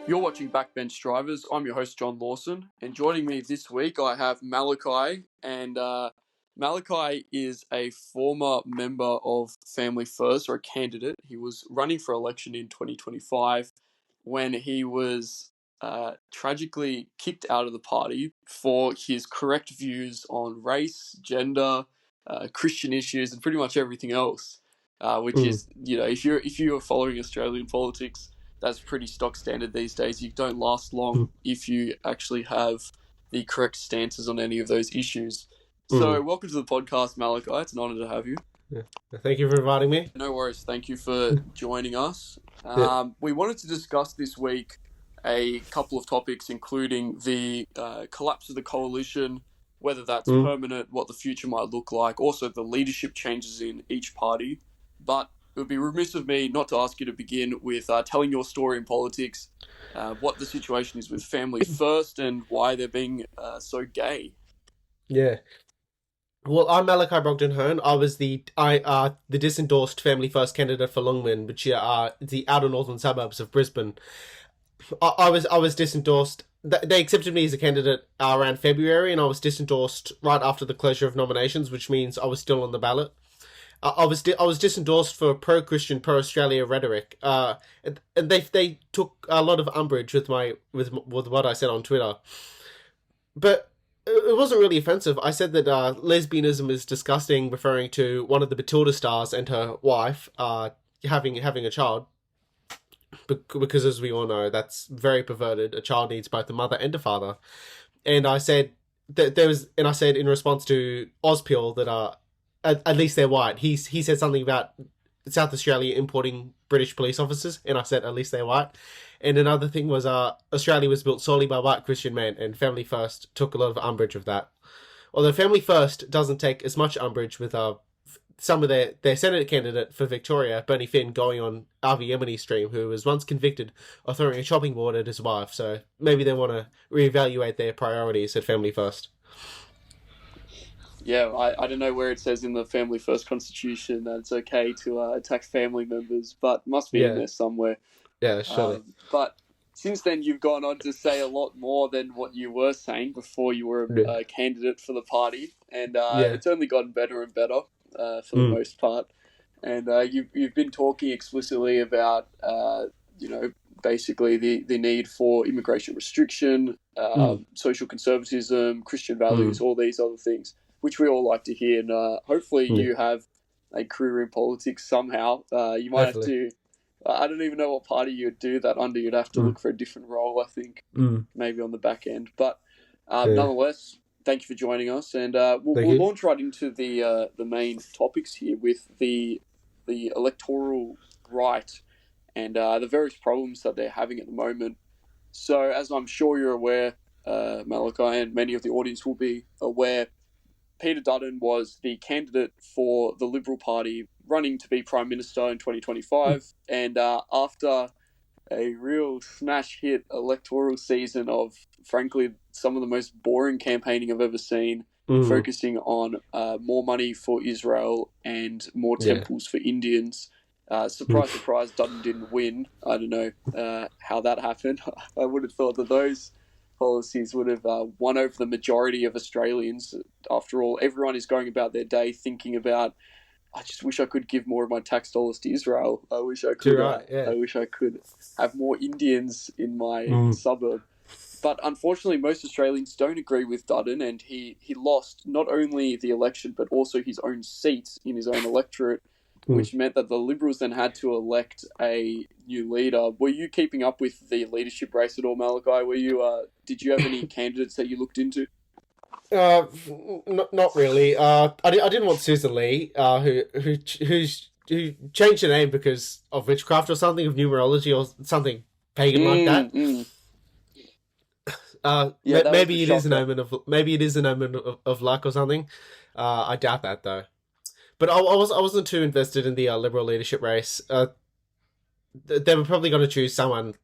You're watching Backbench Drivers. I'm your host, John Lawson, and joining me this week I have Malachi, and Malachi is a former member of Family First, or a candidate. He was running for election in 2025 when he was tragically kicked out of the party for his correct views on race, gender, Christian issues, and pretty much everything else, which is, if you are following Australian politics, that's pretty stock standard these days. You don't last long if you actually have the correct stances on any of those issues. So welcome to the podcast, Malachi. It's an honour to have you. Yeah. Thank you for inviting me. No worries. Thank you for joining us. We wanted to discuss this week a couple of topics, including the collapse of the coalition, whether that's permanent, what the future might look like, also the leadership changes in each party. But it would be remiss of me not to ask you to begin with telling your story in politics, what the situation is with Family First, and why they're being so gay. Yeah. Well, I'm Malachi Brogden Hearne. I was the disendorsed Family First candidate for Longman, which are the outer northern suburbs of Brisbane. I was disendorsed. They accepted me as a candidate around February, and I was disendorsed right after the closure of nominations, which means I was still on the ballot. I was disendorsed for pro-Christian, pro-Australia rhetoric, and they took a lot of umbrage with what I said on Twitter, but it wasn't really offensive. I said that lesbianism is disgusting, referring to one of the Matilda stars and her wife having a child, because as we all know, that's very perverted. A child needs both a mother and a father, and I said that I said in response to Ozpil that at least they're white. He said something about South Australia importing British police officers, and I said at least they're white. And another thing was Australia was built solely by white Christian men, and Family First took a lot of umbrage with that. Although Family First doesn't take as much umbrage with some of their Senate candidate for Victoria, Bernie Finn, going on Avi Yemeni's stream, who was once convicted of throwing a chopping board at his wife. So maybe they want to reevaluate their priorities at Family First. Yeah, I don't know where it says in the Family First Constitution that it's okay to attack family members, but must be in there somewhere. Yeah, surely. But since then, you've gone on to say a lot more than what you were saying before you were a candidate for the party, and it's only gotten better and better for the most part. And you've been talking explicitly about basically the need for immigration restriction, social conservatism, Christian values, all these other things, which we all like to hear. And hopefully you have a career in politics somehow. You might have to, I don't even know what party you'd do that under. You'd have to look for a different role, I think, maybe on the back end. But nonetheless, thank you for joining us. And we'll launch right into the main topics here with the electoral right and the various problems that they're having at the moment. So as I'm sure you're aware, Malachi, and many of the audience will be aware, Peter Dutton was the candidate for the Liberal Party running to be Prime Minister in 2025. And after a real smash hit electoral season of, frankly, some of the most boring campaigning I've ever seen, focusing on more money for Israel and more temples for Indians. Surprise, surprise, Dutton didn't win. I don't know how that happened. I would have thought that those policies would have won over the majority of Australians. After all, everyone is going about their day thinking about, I just wish I could give more of my tax dollars to Israel. I wish I could. I wish I could have more Indians in my suburb. But unfortunately, most Australians don't agree with Dutton, and he lost not only the election but also his own seat in his own electorate, which meant that the Liberals then had to elect a new leader. Were you keeping up with the leadership race at all, Malachi? Were you? Did you have any candidates that you looked into? Not really. I didn't want Susan Lee, who changed her name because of witchcraft or something, of numerology or something pagan like that. Maybe it is an omen of luck or something. I doubt that though. But I wasn't too invested in the Liberal leadership race. They were probably going to choose some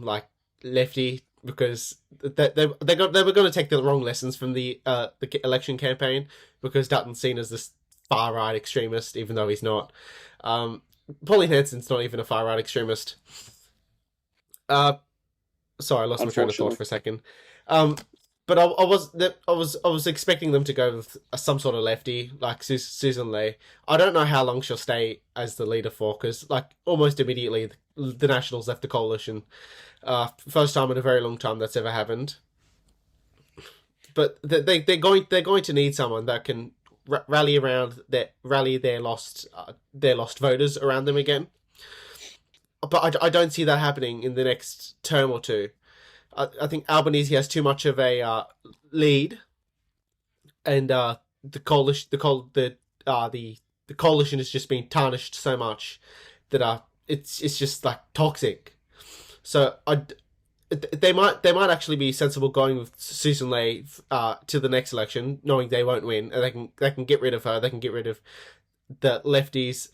like lefty, because they were going to take the wrong lessons from the election campaign, because Dutton's seen as this far right extremist, even though he's not. Pauline Hanson's not even a far right extremist. Uh, sorry, I lost my train of thought unfortunately. for a second. Um, but I was expecting them to go with some sort of lefty like Susan Lee. I don't know how long she'll stay as the leader for, because like almost immediately the Nationals left the coalition. First time in a very long time that's ever happened. But they're going to need someone that can rally their lost voters around them again. But I don't see that happening in the next term or two. I think Albanese has too much of a lead, and the coalition has just been tarnished so much that it's just like toxic. So they might actually be sensible going with Susan Ley to the next election, knowing they won't win, and they can get rid of her. They can get rid of the lefties.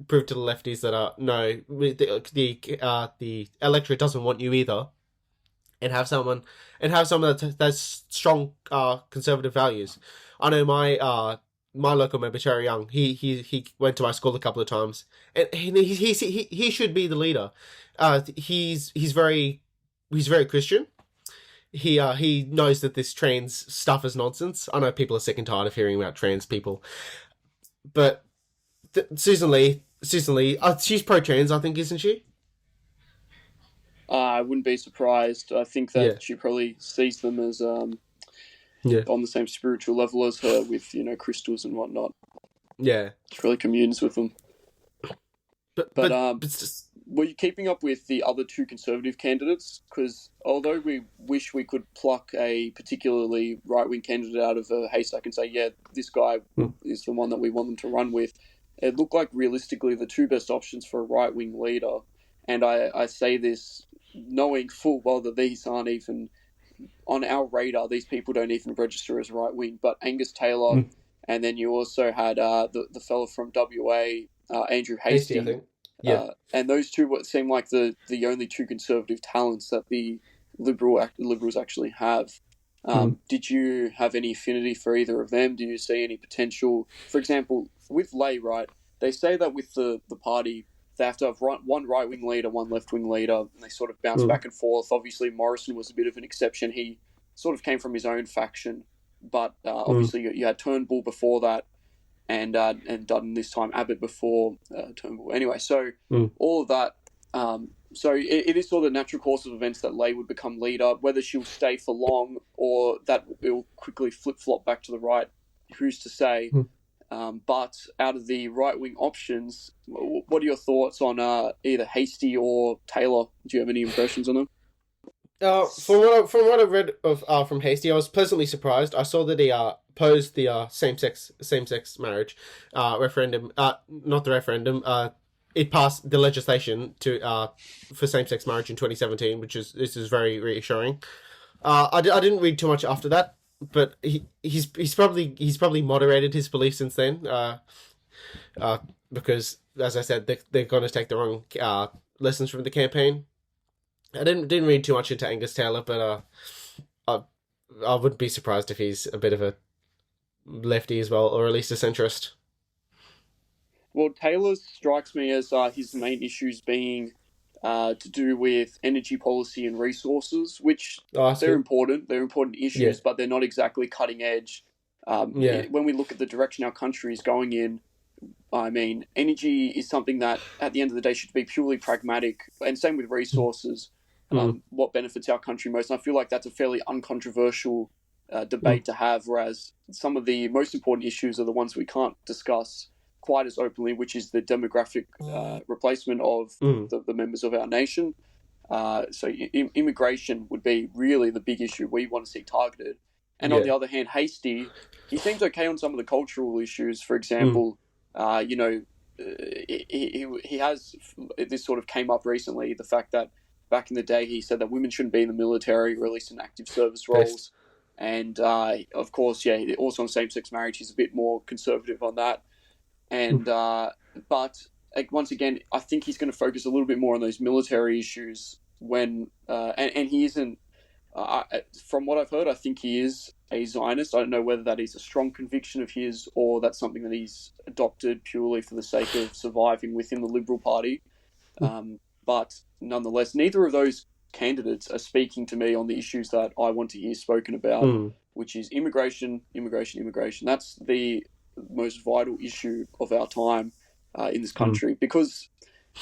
Prove to the lefties that no, the electorate doesn't want you either, and have someone that's strong conservative values. I know my local member Terry Young. He went to my school a couple of times, and he should be the leader. He's very Christian. He knows that this trans stuff is nonsense. I know people are sick and tired of hearing about trans people, but Susan Lee, she's pro-trans, I think, isn't she? I wouldn't be surprised. I think that she probably sees them as on the same spiritual level as her, with crystals and whatnot. Yeah, she really communes with them. But just... were you keeping up with the other two Conservative candidates? Because although we wish we could pluck a particularly right-wing candidate out of a haystack and say, yeah, this guy is the one that we want them to run with, it looked like realistically the two best options for a right-wing leader. And I say this knowing full well that these aren't even on our radar. These people don't even register as right-wing. But Angus Taylor, and then you also had the fellow from WA, Andrew Hastie, I think. Yeah. And those two seem like the only two Conservative talents that the Liberals actually have. Did you have any affinity for either of them? Do you see any potential? For example, with Ley, right, they say that with the party, they have to have one right-wing leader, one left-wing leader, and they sort of bounce back and forth. Obviously, Morrison was a bit of an exception. He sort of came from his own faction, but obviously you had Turnbull before that, and Dutton this time, Abbott before Turnbull. Anyway, so all of that. So it is sort of the natural course of events that Ley would become leader. Whether she'll stay for long or that it will quickly flip-flop back to the right, who's to say? But out of the right-wing options, what are your thoughts on either Hastie or Taylor? Do you have any impressions on them? From what I read of from Hastie, I was pleasantly surprised. I saw that he opposed the same-sex marriage referendum. Not the referendum. It passed the legislation to for same-sex marriage in 2017, this is very reassuring. I didn't read too much after that, but he's probably moderated his beliefs since then. Because as I said, they're going to take the wrong lessons from the campaign. I didn't read too much into Angus Taylor, but I wouldn't be surprised if he's a bit of a lefty as well, or at least a centrist. Well, Taylor strikes me as his main issues being to do with energy policy and resources, which they're important. They're important issues, but they're not exactly cutting edge. When we look at the direction our country is going in, I mean, energy is something that at the end of the day should be purely pragmatic, and same with resources. What benefits our country most? And I feel like that's a fairly uncontroversial debate to have, whereas some of the most important issues are the ones we can't discuss quite as openly, which is the demographic replacement of the members of our nation. So immigration would be really the big issue we want to see targeted. And on the other hand, Hastie, he seems okay on some of the cultural issues. For example, he has, this sort of came up recently, the fact that back in the day he said that women shouldn't be in the military or at least in active service roles. And of course, also on same-sex marriage, he's a bit more conservative on that. And but once again, I think he's going to focus a little bit more on those military issues when and he isn't. From what I've heard, I think he is a Zionist. I don't know whether that is a strong conviction of his or that's something that he's adopted purely for the sake of surviving within the Liberal Party. But nonetheless, neither of those candidates are speaking to me on the issues that I want to hear spoken about, which is immigration. That's the most vital issue of our time in this country, because,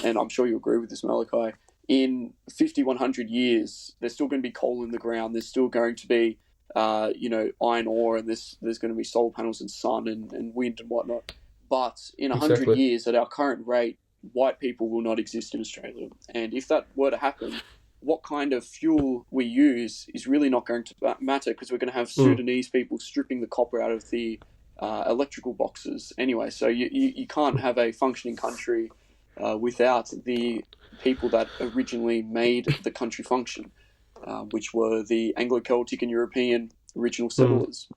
and I'm sure you agree with this, Malachi, in 50, 100 years, there's still going to be coal in the ground. There's still going to be, iron ore, and there's going to be solar panels and sun and wind and whatnot. But in 100 years, at our current rate, white people will not exist in Australia. And if that were to happen, what kind of fuel we use is really not going to matter, because we're going to have Sudanese people stripping the copper out of the electrical boxes anyway. So you can't have a functioning country without the people that originally made the country function, which were the Anglo-Celtic and European original settlers.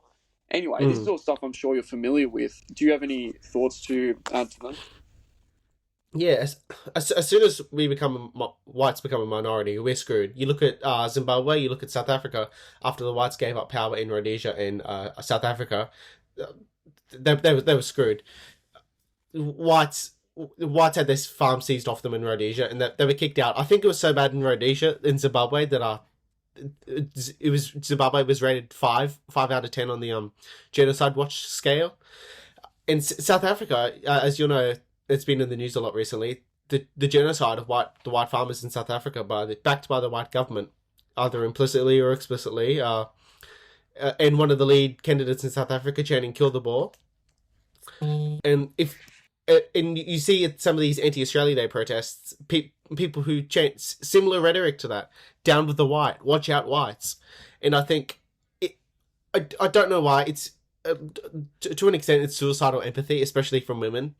Anyway, this is all stuff I'm sure you're familiar with. Do you have any thoughts to add to that? Yeah, as soon as whites become a minority, we're screwed. You look at Zimbabwe, you look at South Africa. After the whites gave up power in Rhodesia and South Africa, they were screwed. Whites had this farm seized off them in Rhodesia, and they were kicked out. I think it was so bad in Rhodesia, in Zimbabwe, that Zimbabwe was rated 5 out of 10 on the genocide watch scale. In South Africa, as you know, it's been in the news a lot recently. The genocide of the white farmers in South Africa, backed by the white government, either implicitly or explicitly. And one of the lead candidates in South Africa chanting "Kill the Boer." And you see at some of these anti-Australia Day protests, people who chant similar rhetoric to that: "Down with the white, watch out whites." And I think I don't know why it's to an extent it's suicidal empathy, especially from women.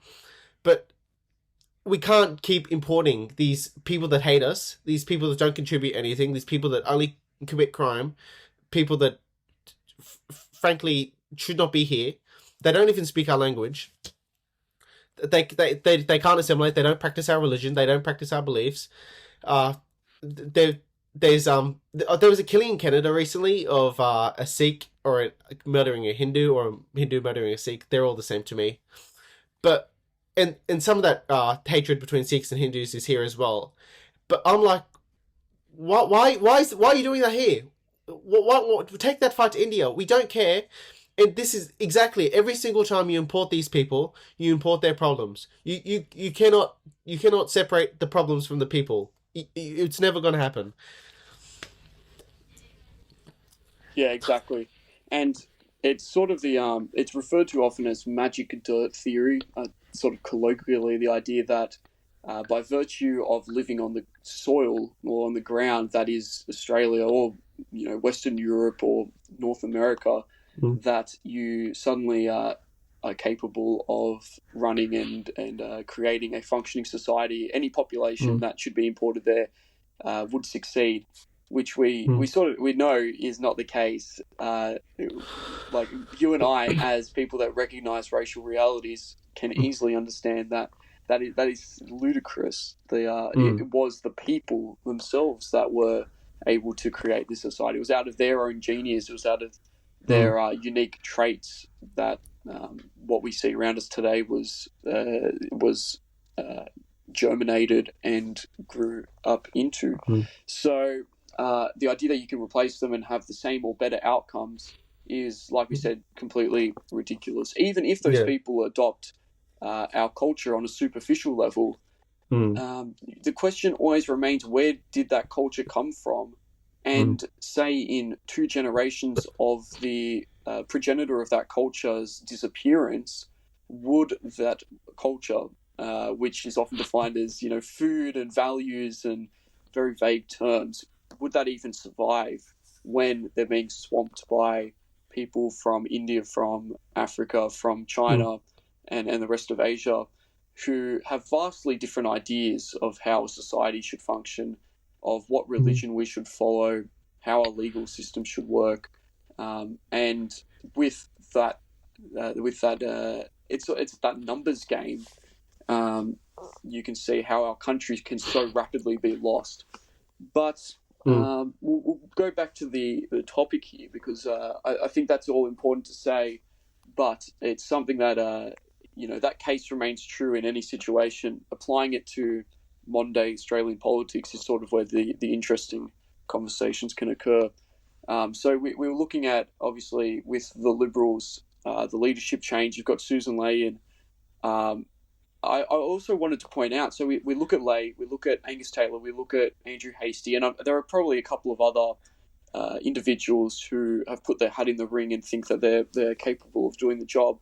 But we can't keep importing these people that hate us, these people that don't contribute anything, these people that only commit crime, people that frankly should not be here. They don't even speak our language. They can't assimilate. They don't practice our religion. They don't practice our beliefs. There was a killing in Canada recently of a Sikh murdering a Hindu, or a Hindu murdering a Sikh. They're all the same to me. But and some of that hatred between Sikhs and Hindus is here as well. But I'm like, why are you doing that here? What take that fight to India. We don't care. And this is exactly every single time you import these people, you import their problems. You cannot separate the problems from the people. It's never going to happen. Yeah, exactly. And it's sort of it's referred to often as magic dirt theory, sort of colloquially, the idea that by virtue of living on the soil or on the ground that is Australia, or Western Europe or North America, that you suddenly are capable of running and creating a functioning society. Any population that should be imported there would succeed, which we know is not the case. Like you and I, as people that recognize racial realities, can easily understand that is ludicrous. It was the people themselves that were able to create this society. It was out of their own genius. It was out of their unique traits that what we see around us today was germinated and grew up into. So the idea that you can replace them and have the same or better outcomes is, like we said, completely ridiculous. Even if those people adopt our culture on a superficial level, the question always remains, where did that culture come from? And say in 2 generations of the progenitor of that culture's disappearance, would that culture, which is often defined as food and values and very vague terms, would that even survive when they're being swamped by people from India, from Africa, from China, and the rest of Asia, who have vastly different ideas of how a society should function, of what religion we should follow, how our legal system should work, and with that, it's that numbers game. You can see how our country can so rapidly be lost. But we'll go back to the topic here, because I think that's all important to say. But it's something that that case remains true in any situation. Applying it to modern day Australian politics is sort of where the interesting conversations can occur. So we were looking at, obviously, with the Liberals, the leadership change. You've got Susan Ley in. I also wanted to point out, so we look at Ley, we look at Angus Taylor, we look at Andrew Hastie, and there are probably a couple of other individuals who have put their hat in the ring and think that they're capable of doing the job.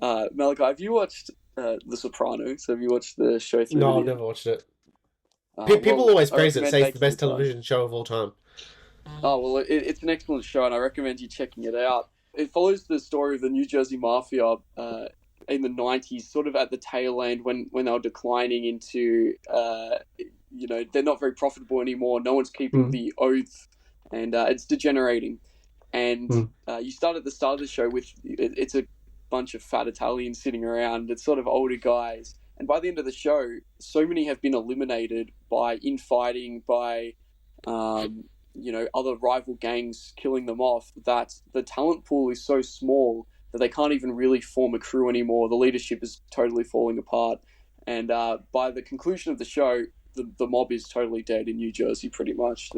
Malachi, have you watched The Sopranos? Have you watched the show through? No, I've never watched it. People always praise it, say it's the best television show of all time. Oh, well, it's an excellent show, and I recommend you checking it out. It follows the story of the New Jersey Mafia in the 90s, sort of at the tail end when they were declining into, they're not very profitable anymore. No one's keeping the oath, and it's degenerating. And you start at the start of the show with, it's a bunch of fat Italians sitting around. It's sort of older guys. And by the end of the show, so many have been eliminated by infighting, by other rival gangs killing them off, that the talent pool is so small that they can't even really form a crew anymore. The leadership is totally falling apart. And by the conclusion of the show, the mob is totally dead in New Jersey, pretty much.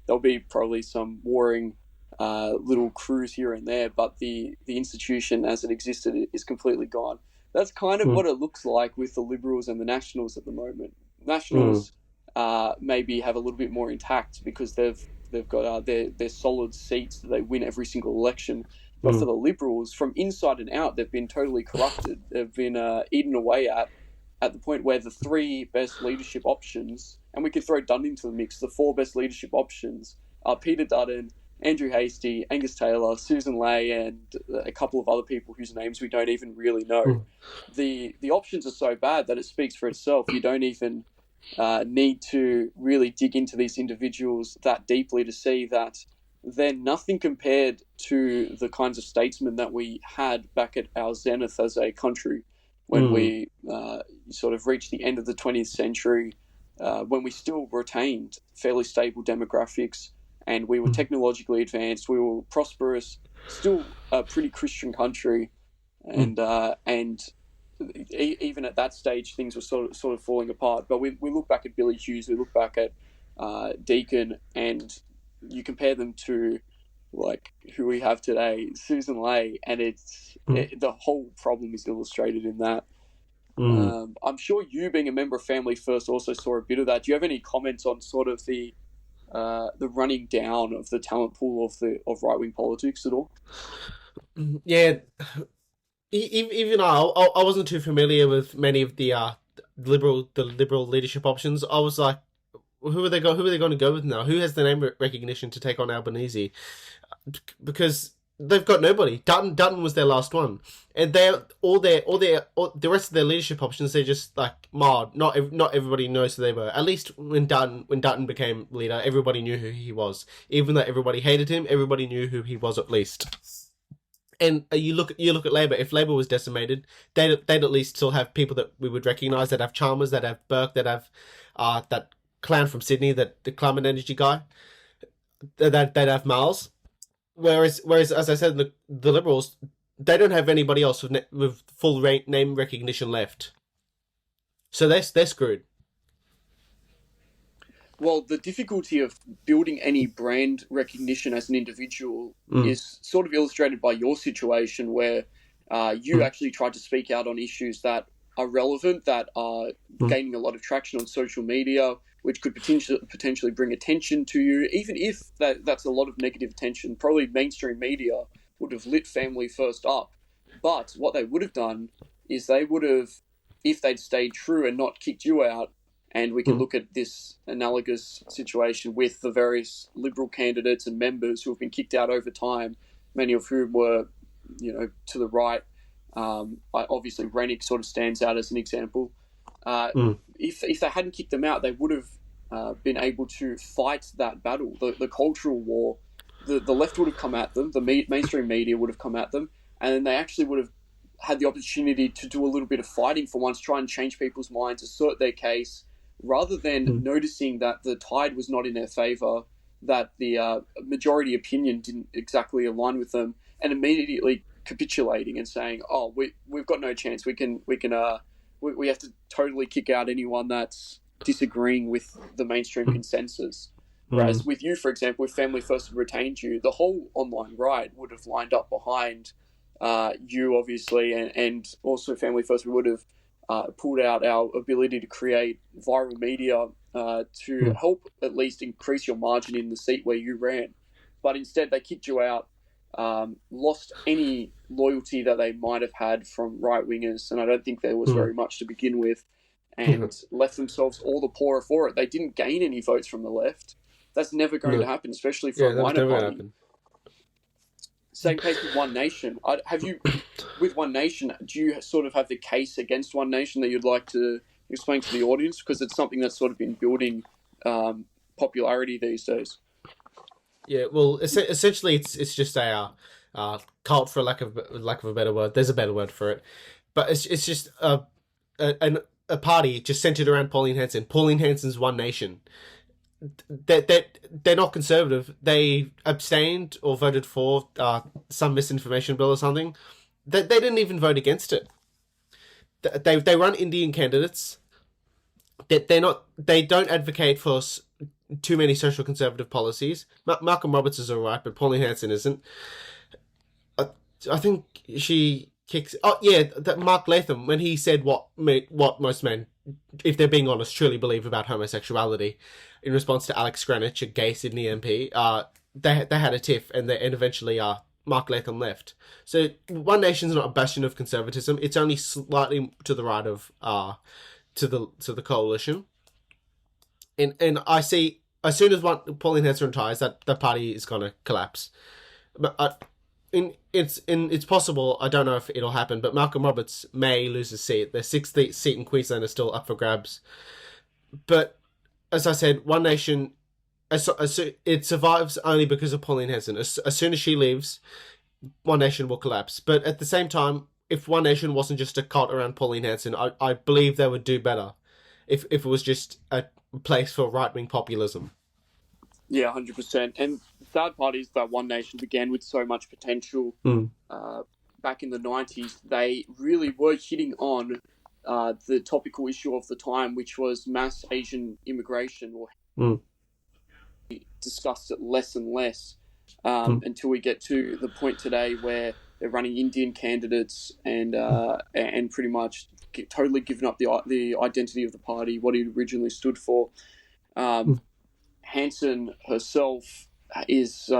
There'll be probably some warring little crews here and there, but the institution as it existed is completely gone. That's kind of what it looks like with the Liberals and the Nationals at the moment. Nationals maybe have a little bit more intact because they've got their solid seats that they win every single election. But for the Liberals, from inside and out, they've been totally corrupted. They've been eaten away at the point where the three best leadership options, and we could throw Dutton into the mix, the four best leadership options are Peter Dutton, Andrew Hastie, Angus Taylor, Susan Ley, and a couple of other people whose names we don't even really know. The options are so bad that it speaks for itself. You don't even need to really dig into these individuals that deeply to see that they're nothing compared to the kinds of statesmen that we had back at our zenith as a country when we sort of reached the end of the 20th century, when we still retained fairly stable demographics, and we were technologically advanced, we were prosperous, still a pretty Christian country, and even at that stage, things were sort of falling apart. But we look back at Billy Hughes, we look back at Deakin, and you compare them to like who we have today, Susan Ley, and the whole problem is illustrated in that. I'm sure you, being a member of Family First, also saw a bit of that. Do you have any comments on sort of the running down of the talent pool of right-wing politics at all? Yeah, even I wasn't too familiar with many of the liberal leadership options. I was like, who are they going to go with now? Who has the name recognition to take on Albanese? Because they've got nobody. Dutton was their last one, and the rest of their leadership options, they're just like marred. Not everybody knows who they were. At least when Dutton became leader, everybody knew who he was. Even though everybody hated him, everybody knew who he was at least. And you look at Labour. If Labour was decimated, they'd at least still have people that we would recognise. That have Chalmers, that have Burke, that have that clown from Sydney, that the climate energy guy, that have Miles. Whereas as I said, the Liberals, they don't have anybody else with full name recognition left. So they're screwed. Well, the difficulty of building any brand recognition as an individual is sort of illustrated by your situation, where you actually tried to speak out on issues that are relevant, that are gaining a lot of traction on social media, which could potentially bring attention to you. Even if that's a lot of negative attention, probably mainstream media would have lit Family First up. But what they would have done is they would have, if they'd stayed true and not kicked you out, and we can look at this analogous situation with the various Liberal candidates and members who have been kicked out over time, many of whom were, to the right. Obviously, Rennick sort of stands out as an example. If they hadn't kicked them out, they would have been able to fight that battle, the cultural war. The left would have come at them, the mainstream media would have come at them, and then they actually would have had the opportunity to do a little bit of fighting for once, try and change people's minds, assert their case, rather than noticing that the tide was not in their favour, that the majority opinion didn't exactly align with them, and immediately capitulating and saying, "Oh, we've got no chance. We have to totally kick out anyone that's disagreeing with the mainstream consensus." Whereas with you, for example, if Family First had retained you, the whole online right would have lined up behind you, obviously, and also Family First. We would have pulled out our ability to create viral media to help at least increase your margin in the seat where you ran. But instead, they kicked you out, lost any loyalty that they might have had from right-wingers, and I don't think there was very much to begin with, and left themselves all the poorer for it. They didn't gain any votes from the left. That's never going to happen, especially for a minor party. Same case with One Nation. With One Nation, do you sort of have the case against One Nation that you'd like to explain to the audience? Because it's something that's sort of been building popularity these days. Yeah, well, essentially, it's just a cult, for lack of a better word. There's a better word for it, but it's just a party just centered around Pauline Hanson. Pauline Hanson's One Nation. They're not conservative. They abstained or voted for some misinformation bill or something. They didn't even vote against it. They run Indian candidates. They don't advocate for too many social conservative policies. Malcolm Roberts is alright, but Pauline Hanson isn't. I think she kicks. Oh yeah, that Mark Latham, when he said what most men, if they're being honest, truly believe about homosexuality, in response to Alex Greenwich, a gay Sydney MP, they had a tiff, and eventually Mark Latham left. So One Nation's not a bastion of conservatism. It's only slightly to the right of to the coalition. And I see, as soon as Pauline Hanson retires, that the party is going to collapse. But it's possible. I don't know if it'll happen, but Malcolm Roberts may lose his seat. The sixth seat in Queensland is still up for grabs. But as I said, One Nation, it survives only because of Pauline Hanson. As soon as she leaves, One Nation will collapse. But at the same time, if One Nation wasn't just a cult around Pauline Hanson, I believe they would do better if it was just a place for right-wing populism. Yeah, 100%. And the sad part is that One Nation began with so much potential. Back in the 90s, they really were hitting on the topical issue of the time, which was mass Asian immigration, or discussed it less and less until we get to the point today where they're running Indian candidates and pretty much totally given up the identity of the party, what it originally stood for. Hanson herself is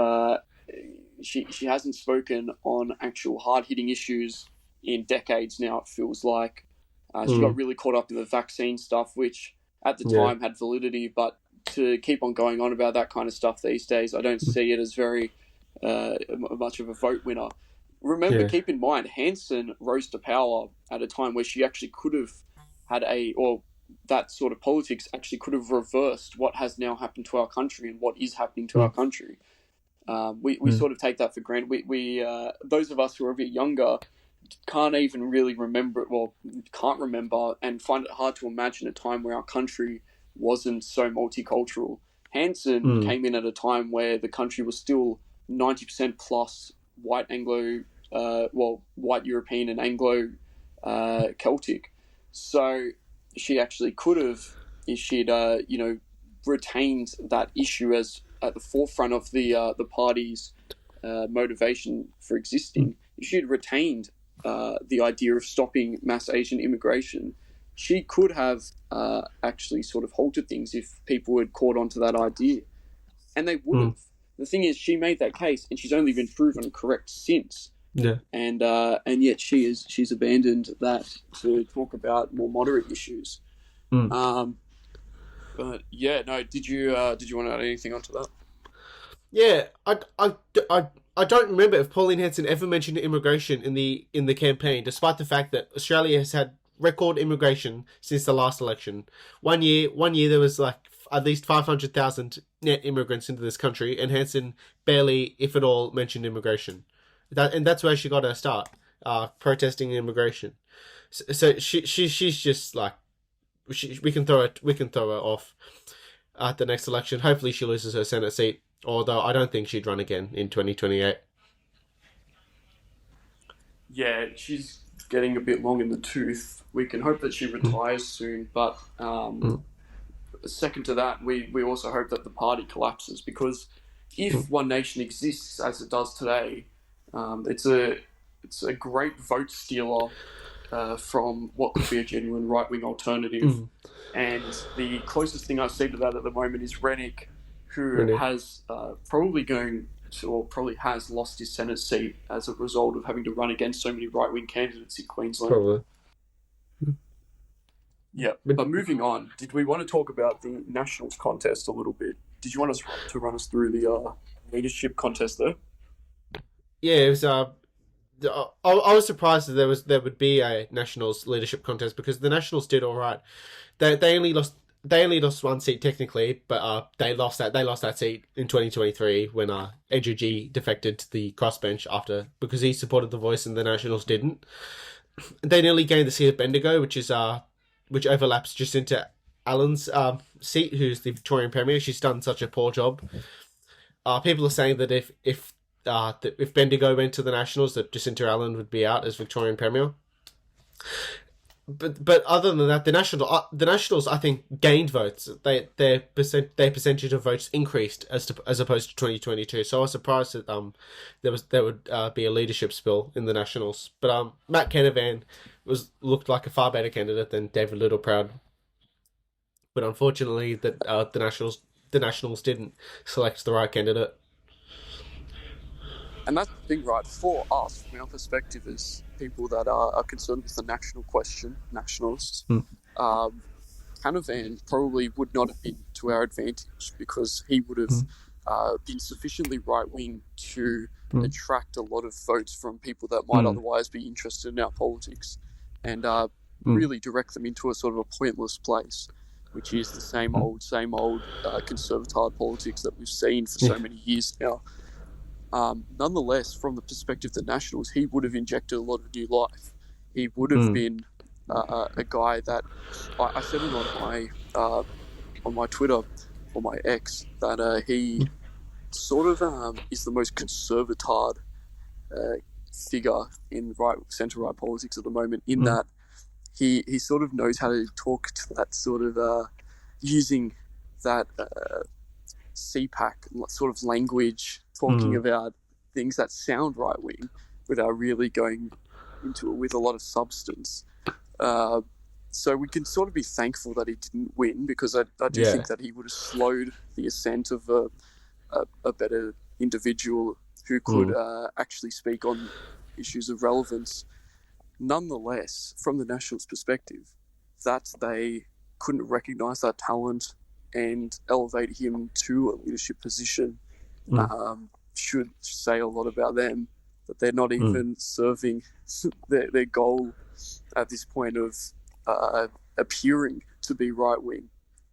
she hasn't spoken on actual hard-hitting issues in decades now, it feels like. She got really caught up in the vaccine stuff, which at the time had validity, but to keep on going on about that kind of stuff these days, I don't see it as very much of a vote winner. Remember, keep in mind, Hanson rose to power at a time where she actually could have had that sort of politics actually could have reversed what has now happened to our country and what is happening to our country. We sort of take that for granted. We those of us who are a bit younger can't even really can't remember and find it hard to imagine a time where our country wasn't so multicultural. Hanson came in at a time where the country was still 90% plus white white European and Anglo Celtic. So she actually could have, if she'd retained that issue as at the forefront of the party's motivation for existing, if she'd retained the idea of stopping mass Asian immigration, she could have actually sort of halted things if people had caught on to that idea, and they would have. The thing is, she made that case, and she's only been proven correct since. Yeah. And yet she's abandoned that to talk about more moderate issues. But yeah, no. Did you want to add anything onto that? Yeah, I don't remember if Pauline Hanson ever mentioned immigration in the campaign, despite the fact that Australia has had record immigration since the last election. One year there was like at least 500,000 net immigrants into this country, and Hanson barely, if at all, mentioned immigration. That's where she got her start, protesting immigration. So she's just like, we can throw her off at the next election. Hopefully she loses her Senate seat, although I don't think she'd run again in 2028. Yeah, she's getting a bit long in the tooth. We can hope that she retires soon, but second to that, we also hope that the party collapses, because if One Nation exists as it does today, it's a great vote stealer from what could be a genuine right-wing alternative. And the closest thing I see to that at the moment is Rennick, who has probably has lost his Senate seat as a result of having to run against so many right-wing candidates in Queensland. Probably. Yeah, but moving on, did we want to talk about the Nationals contest a little bit? Did you want us to run us through the leadership contest there? Yeah, it was. I was surprised that there would be a Nationals leadership contest, because the Nationals did all right. They only lost one seat technically, but they lost that seat in 2023 when Andrew G defected to the crossbench because he supported the Voice and the Nationals didn't. They nearly gained the seat of Bendigo, which overlaps Jacinta Allen's seat, who's the Victorian Premier. She's done such a poor job. People are saying that if Bendigo went to the Nationals, that Jacinta Allen would be out as Victorian Premier. But other than that, the Nationals I think gained votes. Their percentage of votes increased as opposed to 2022. So I was surprised that there would be a leadership spill in the Nationals. But Matt Canavan looked like a far better candidate than David Littleproud. But unfortunately, that the Nationals didn't select the right candidate. And that's the thing, right? For us, from our perspective as people that are concerned with the national question, nationalists, Canavan probably would not have been to our advantage, because he would have been sufficiently right-wing to attract a lot of votes from people that might otherwise be interested in our politics, and really direct them into a sort of a pointless place, which is the same old conservatard politics that we've seen for so many years now. Nonetheless, from the perspective of the Nationals, he would have injected a lot of new life. He would have been a guy that I said it on my Twitter or my X that he sort of is the most conservatard figure in centre-right politics at the moment. In that he sort of knows how to talk to that sort of using that CPAC sort of language, talking about things that sound right-wing without really going into it with a lot of substance. So we can sort of be thankful that he didn't win, because I do think that he would have slowed the ascent of a better individual who could actually speak on issues of relevance. Nonetheless, from the Nationals' perspective, that they couldn't recognise that talent and elevate him to a leadership position should say a lot about them, that they're not even serving their goal at this point of appearing to be right-wing,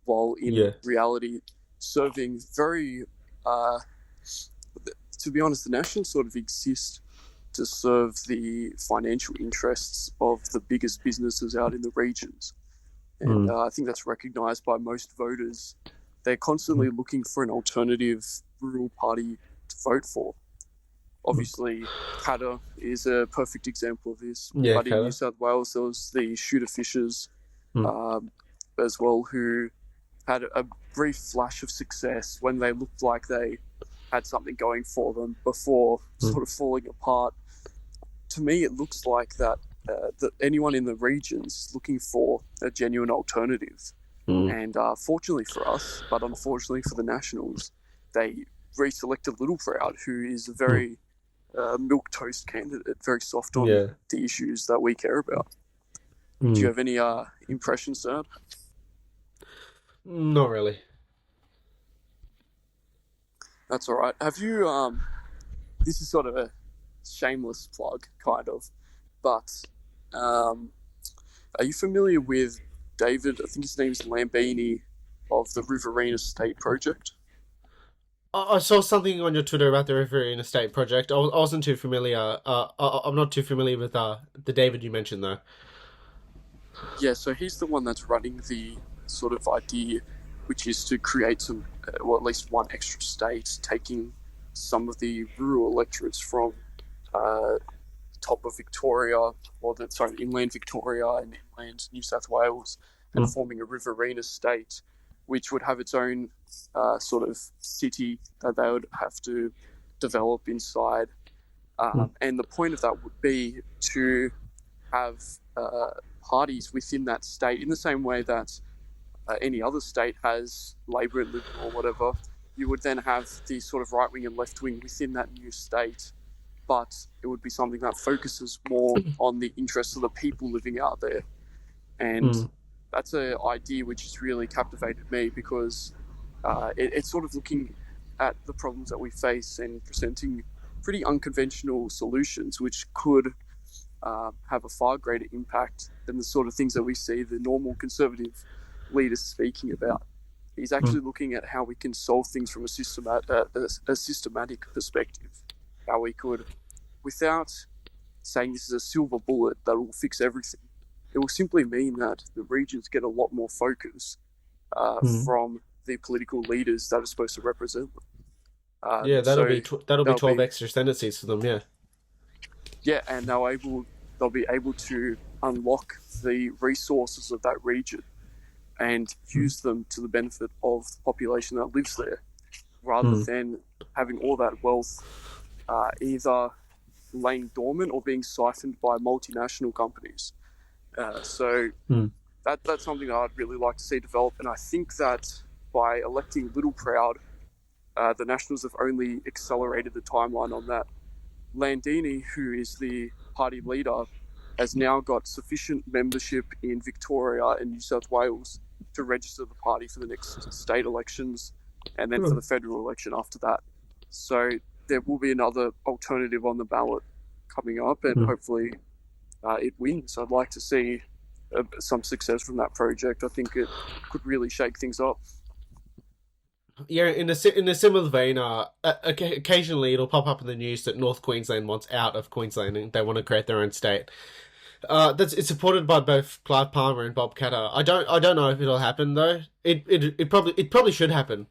while in reality serving very... to be honest, the Nationals sort of exist to serve the financial interests of the biggest businesses out in the regions. And I think that's recognised by most voters. They're constantly looking for an alternative rural party to vote for. Obviously, Hatter is a perfect example of this. But in New South Wales, there was the Shooter Fishers as well, who had a brief flash of success when they looked like they had something going for them before sort of falling apart. To me, it looks like that anyone in the regions is looking for a genuine alternative. And fortunately for us, but unfortunately for the Nationals, they reselected Littleproud, who is a very milquetoast candidate, very soft on the issues that we care about. Do you have any impressions, Dad? Not really. That's all right. Have you... this is sort of a shameless plug, kind of, but are you familiar with David, I think his name's Lambini, of the Riverina State Project? I saw something on your Twitter about the Riverina State Project. I wasn't too familiar. I'm not too familiar with the David you mentioned, though. Yeah, so he's the one that's running the sort of idea, which is to create some, or at least one extra state, taking some of the rural electorates from top of Victoria, inland Victoria and inland New South Wales, and forming a Riverina state, which would have its own sort of city that they would have to develop inside. And the point of that would be to have parties within that state in the same way that any other state has Labour and Liberal or whatever. You would then have the sort of right wing and left wing within that new state, but it would be something that focuses more on the interests of the people living out there. And that's an idea which has really captivated me, because it's sort of looking at the problems that we face and presenting pretty unconventional solutions which could have a far greater impact than the sort of things that we see the normal conservative leaders speaking about. He's actually looking at how we can solve things from a systematic perspective. How we could, without saying this is a silver bullet that will fix everything, it will simply mean that the regions get a lot more focus from the political leaders that are supposed to represent them. That'll be 12 extra Senate seats for them. Yeah, and they'll be able to unlock the resources of that region and use them to the benefit of the population that lives there, rather than having all that wealth either laying dormant or being siphoned by multinational companies. That's something that I'd really like to see develop, and I think that by electing Littleproud, the Nationals have only accelerated the timeline on that. Landini, who is the party leader, has now got sufficient membership in Victoria and New South Wales to register the party for the next state elections, and then for the federal election after that. So there will be another alternative on the ballot coming up, and hopefully it wins. I'd like to see some success from that project. I think it could really shake things up. Yeah, in a similar vein, occasionally it'll pop up in the news that North Queensland wants out of Queensland and they want to create their own state. It's supported by both Clive Palmer and Bob Katter. I don't know if it'll happen though. It probably should happen.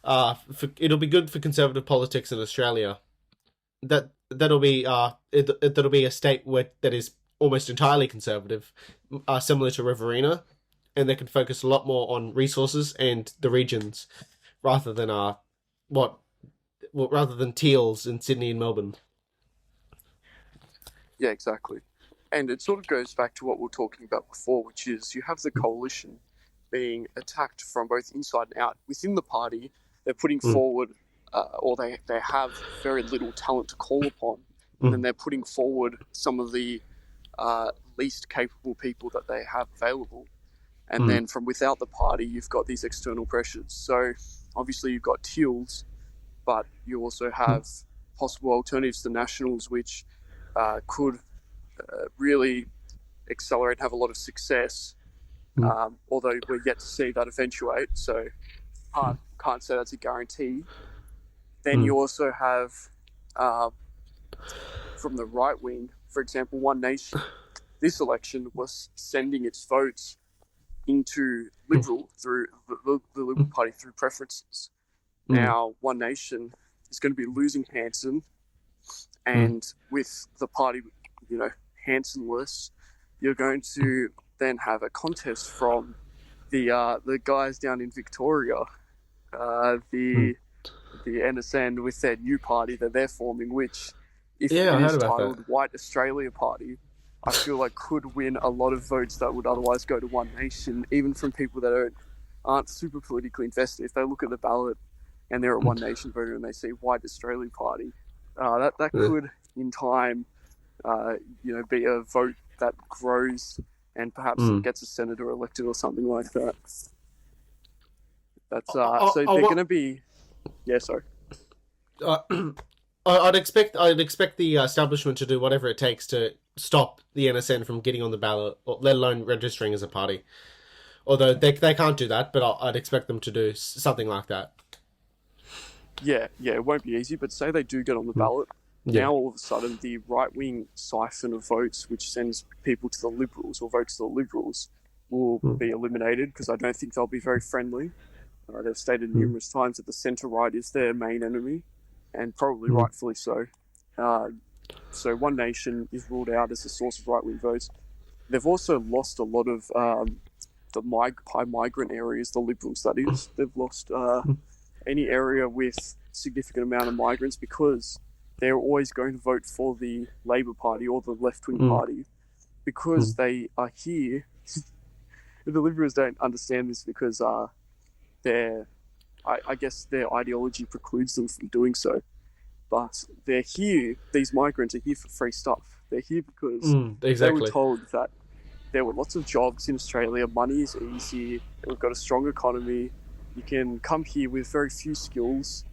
It'll be good for conservative politics in Australia. That'll be a state that is almost entirely conservative, similar to Riverina, and they can focus a lot more on resources and the regions, rather than Teals in Sydney and Melbourne. Yeah, exactly. And it sort of goes back to what we were talking about before, which is you have the coalition being attacked from both inside and out. Within the party, they're putting forward, or they have very little talent to call upon, and then they're putting forward some of the least capable people that they have available. And then from without the party, you've got these external pressures. So obviously you've got Teals, but you also have possible alternatives to Nationals, which could really accelerate and have a lot of success, although we're yet to see that eventuate, so can't say that's a guarantee. Then you also have, from the right wing, for example, One Nation. This election was sending its votes into Liberal through the Liberal Party through preferences. Now, One Nation is going to be losing Hanson, and with the party, Hanson-less, you're going to then have a contest from the guys down in Victoria, the NSN with their new party that they're forming, which, if it is titled White Australia Party, I feel like could win a lot of votes that would otherwise go to One Nation, even from people that aren't super politically invested. If they look at the ballot and they're a One Nation voter and they see White Australia Party, that could, in time, be a vote that grows and perhaps gets a senator elected or something like that. That's so they're going to be. Yeah, sorry. I'd expect the establishment to do whatever it takes to stop the NSN from getting on the ballot, or let alone registering as a party. Although they can't do that, but I'd expect them to do something like that. Yeah, it won't be easy, but say they do get on the ballot. Now all of a sudden the right-wing siphon of votes, which sends people to the Liberals or votes to the Liberals, will be eliminated, because I don't think they'll be very friendly. They've stated numerous times that the centre-right is their main enemy, and probably rightfully so. So One Nation is ruled out as a source of right-wing votes. They've also lost a lot of high migrant areas, the Liberals that is, they've lost any area with significant amount of migrants because they're always going to vote for the Labour Party or the left-wing party because they are here. The Liberals don't understand this because I guess their ideology precludes them from doing so. But they're here, these migrants are here for free stuff. They're here because they were told that there were lots of jobs in Australia, money is easy, we've got a strong economy, you can come here with very few skills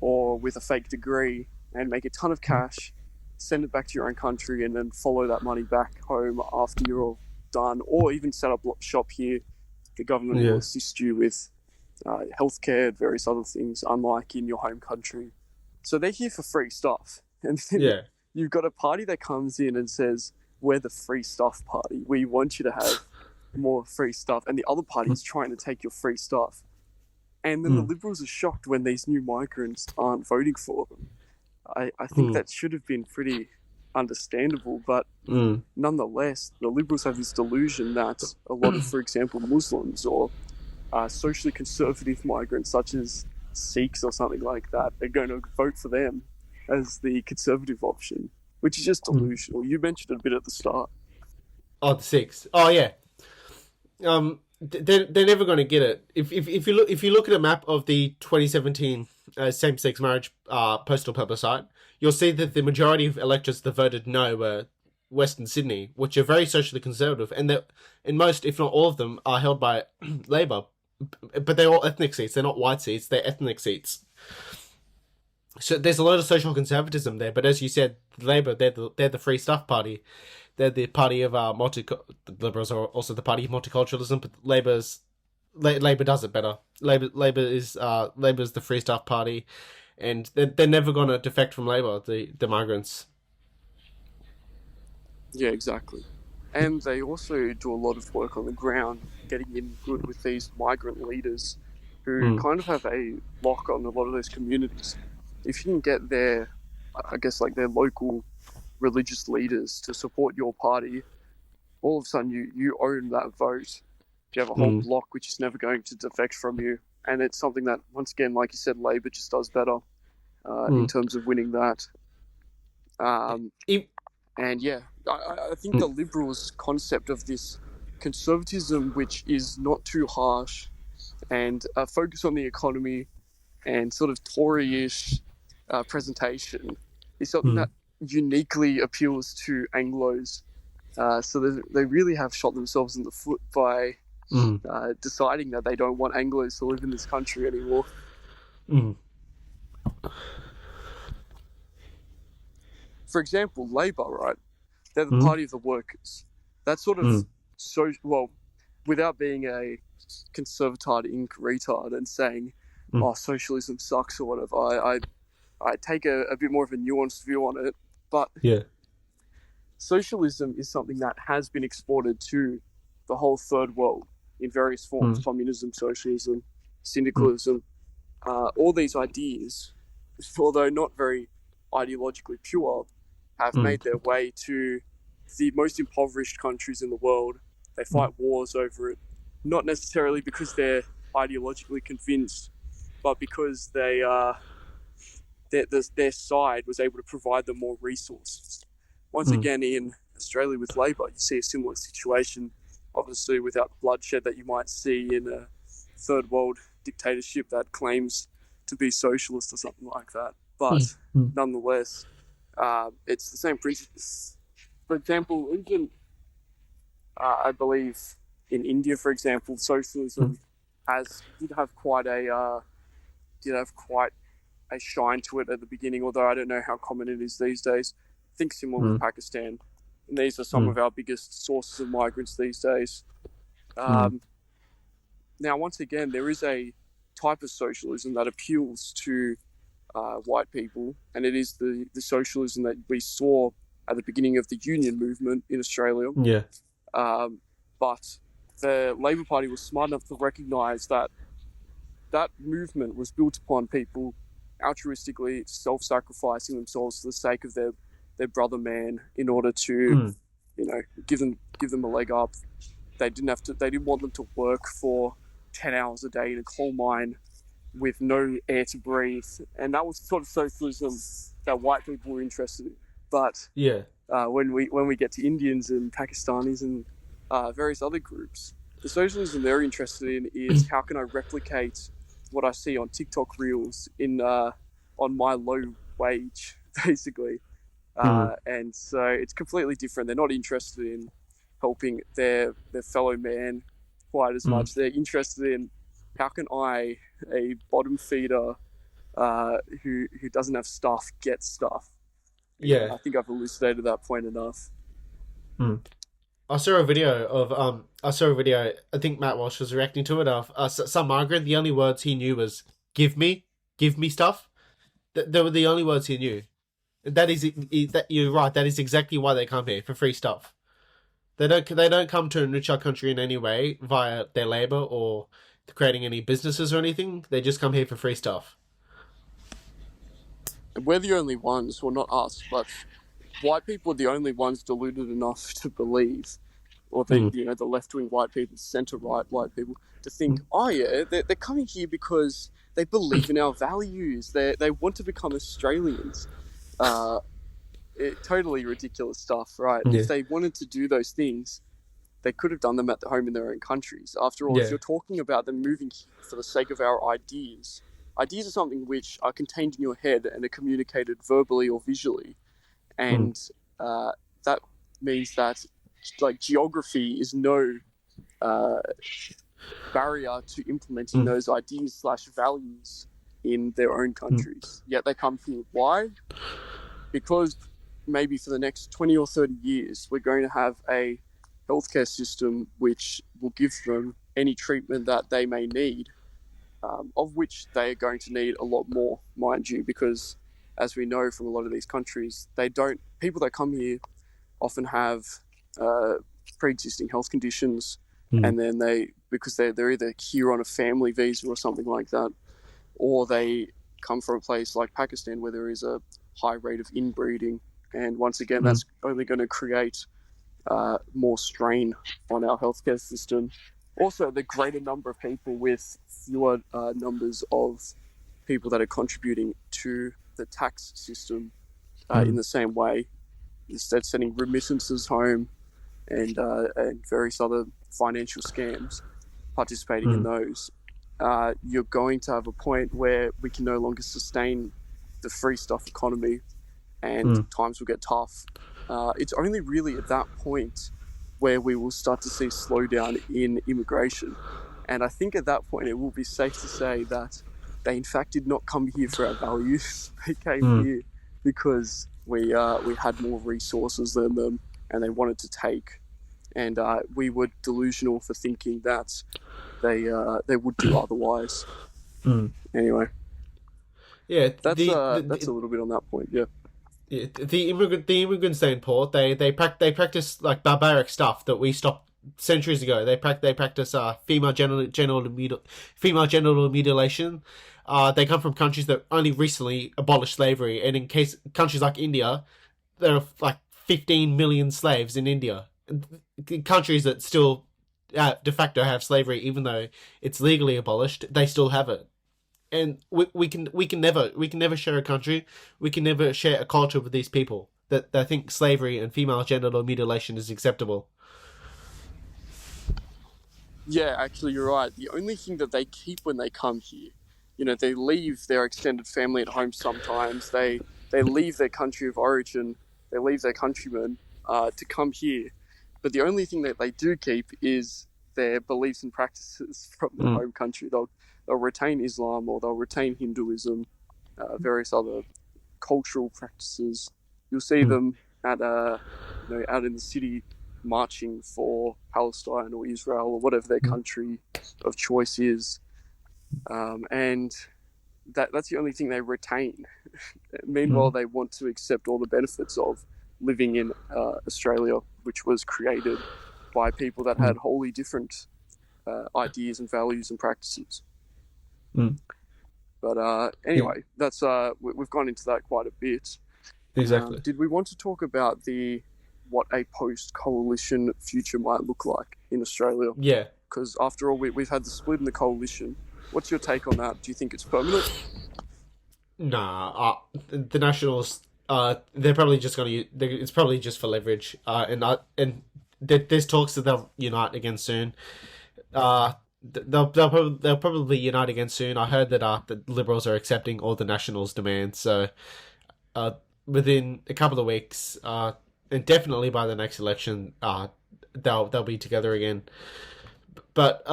or with a fake degree and make a ton of cash, send it back to your own country and then follow that money back home after you're all done, or even set up shop here. The government will assist you with healthcare, various other things, unlike in your home country. So they're here for free stuff. And then you've got a party that comes in and says, we're the free stuff party. We want you to have more free stuff. And the other party is trying to take your free stuff. And then the Liberals are shocked when these new migrants aren't voting for them. I think that should have been pretty understandable, but nonetheless, the Liberals have this delusion that a lot of, for example, Muslims or socially conservative migrants, such as Sikhs or something like that, are going to vote for them as the conservative option, which is just delusional. You mentioned it a bit at the start. Oh, the Sikhs. Oh, yeah. They're never going to get it. If you look at a map of the 2017 same-sex marriage postal plebiscite, you'll see that the majority of electors that voted no were Western Sydney, which are very socially conservative, and that in most, if not all of them, are held by Labor. But they're all ethnic seats. They're not white seats. They're ethnic seats. So there's a lot of social conservatism there. But as you said, Labor, they're the free stuff party. They're the party of the Liberals are also the party of multiculturalism. But Labor does it better. Labor is the free stuff party, and they're never going to defect from Labor. The migrants. Yeah, exactly. And they also do a lot of work on the ground, getting in good with these migrant leaders who kind of have a lock on a lot of those communities. If you can get their local religious leaders to support your party, all of a sudden you own that vote. You have a whole block which is never going to defect from you. And it's something that, once again, like you said, Labor just does better in terms of winning that. And yeah, I think the Liberals' concept of this conservatism, which is not too harsh and focus on the economy and sort of Tory-ish presentation, is something that uniquely appeals to Anglos. So they really have shot themselves in the foot by deciding that they don't want Anglos to live in this country anymore. For example, Labor, right? They're the party of the workers. That's sort of without being a conservatard ink retard and saying, "Oh, socialism sucks" or whatever. I take a bit more of a nuanced view on it, but socialism is something that has been exported to the whole third world in various forms: communism, socialism, syndicalism. All these ideas, although not very ideologically pure, have made their way to the most impoverished countries in the world. They fight wars over it, not necessarily because they're ideologically convinced, but because their side was able to provide them more resources. Once again, in Australia with Labor, you see a similar situation, obviously without bloodshed that you might see in a third world dictatorship that claims to be socialist or something like that. But nonetheless, it's the same principle. For example, even I believe in India, for example, socialism did have quite a shine to it at the beginning. Although I don't know how common it is these days. I think similar with Pakistan, and these are some of our biggest sources of migrants these days. Now, once again, there is a type of socialism that appeals to white people, and it is the socialism that we saw at the beginning of the union movement in Australia. But the Labor Party was smart enough to recognise that movement was built upon people altruistically self-sacrificing themselves for the sake of their brother man in order to give them a leg up. they didn't want them to work for 10 hours a day in a coal mine with no air to breathe, and that was sort of socialism that white people were interested in. But when we get to Indians and Pakistanis and various other groups, the socialism they're interested in is how can I replicate what I see on TikTok reels on my low wage, basically. And so it's completely different. They're not interested in helping their fellow man quite as much. They're interested in how can I, a bottom feeder who doesn't have stuff, get stuff. Yeah. I think I've elucidated that point enough. I saw a video. I think Matt Walsh was reacting to it. Of some migrant. The only words he knew was give me stuff." They were the only words he knew. That is that you're right. That is exactly why they come here, for free stuff. They don't come to enrich our country in any way via their labor or creating any businesses or anything. They just come here for free stuff. We're the only ones, well, not us, but white people are the only ones deluded enough to believe, or the left-wing white people, centre-right white people, to think, oh yeah, they're coming here because they believe in our values. They want to become Australians. Totally ridiculous stuff, right? Yeah. If they wanted to do those things, they could have done them at home in their own countries. After all, if you're talking about them moving here for the sake of our ideas are something which are contained in your head and are communicated verbally or visually. And that means that geography is no barrier to implementing those ideas / values in their own countries. Yet they come here. Why? Because maybe for the next 20 or 30 years, we're going to have a healthcare system which will give them any treatment that they may need, of which they are going to need a lot more, mind you, because as we know from a lot of these countries, people that come here often have pre-existing health conditions, and then because they're either here on a family visa or something like that, or they come from a place like Pakistan where there is a high rate of inbreeding, and once again, that's only going to create more strain on our healthcare system. Also, the greater number of people with fewer numbers of people that are contributing to the tax system in the same way, instead sending remittances home and various other financial scams, participating in those, you're going to have a point where we can no longer sustain the free stuff economy, and times will get tough. It's only really at that point where we will start to see slowdown in immigration. And I think at that point it will be safe to say that they in fact did not come here for our values. They came here because we had more resources than them and they wanted to take. And we were delusional for thinking that they would do otherwise. Anyway. Yeah, that's a little bit on that point, yeah. Yeah, the immigrants they import, they practice like barbaric stuff that we stopped centuries ago. They practice female genital mutilation. They come from countries that only recently abolished slavery, and in countries like India, there are like 15 million slaves in India. Countries that still de facto have slavery, even though it's legally abolished, they still have it. And we can never share a country. We can never share a culture with these people that think slavery and female genital mutilation is acceptable. Yeah, actually, you're right. The only thing that they keep when they come here, they leave their extended family at home sometimes. They leave their country of origin. They leave their countrymen to come here. But the only thing that they do keep is their beliefs and practices from their home country. They'll retain Islam, or they'll retain Hinduism, various other cultural practices. You'll see them at out in the city marching for Palestine or Israel or whatever their country of choice is, and that's the only thing they retain. Meanwhile, they want to accept all the benefits of living in Australia, which was created by people that had wholly different ideas and values and practices. But anyway, that's we've gone into that quite a bit. Exactly. Did we want to talk about the what a post-coalition future might look like in Australia. Yeah. Because after all, we've had the split in the coalition. What's your take on that? Do you think it's permanent? Nah, the Nationals, they're probably just gonna. It's probably just for leverage. And there's talks that they'll unite again soon. They'll probably unite again soon. I heard that the Liberals are accepting all the Nationals' demands. So, within a couple of weeks, and definitely by the next election, they'll be together again. But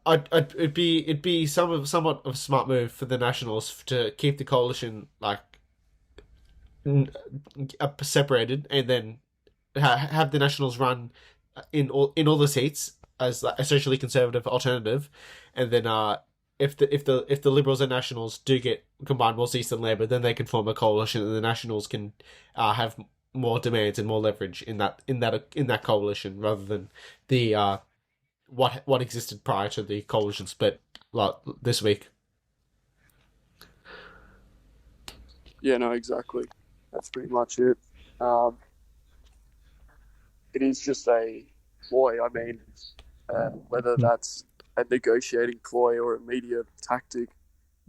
it'd be somewhat of a smart move for the Nationals to keep the coalition like separated, and then have the Nationals run in all the seats as like, a socially conservative alternative, and then if the Liberals and Nationals do get combined more seats than Labor, then they can form a coalition, and the Nationals can have more demands and more leverage in that coalition rather than the what existed prior to the coalition split like this week. Yeah, no, exactly. That's pretty much it. It is just a ploy. I mean, whether that's a negotiating ploy or a media tactic,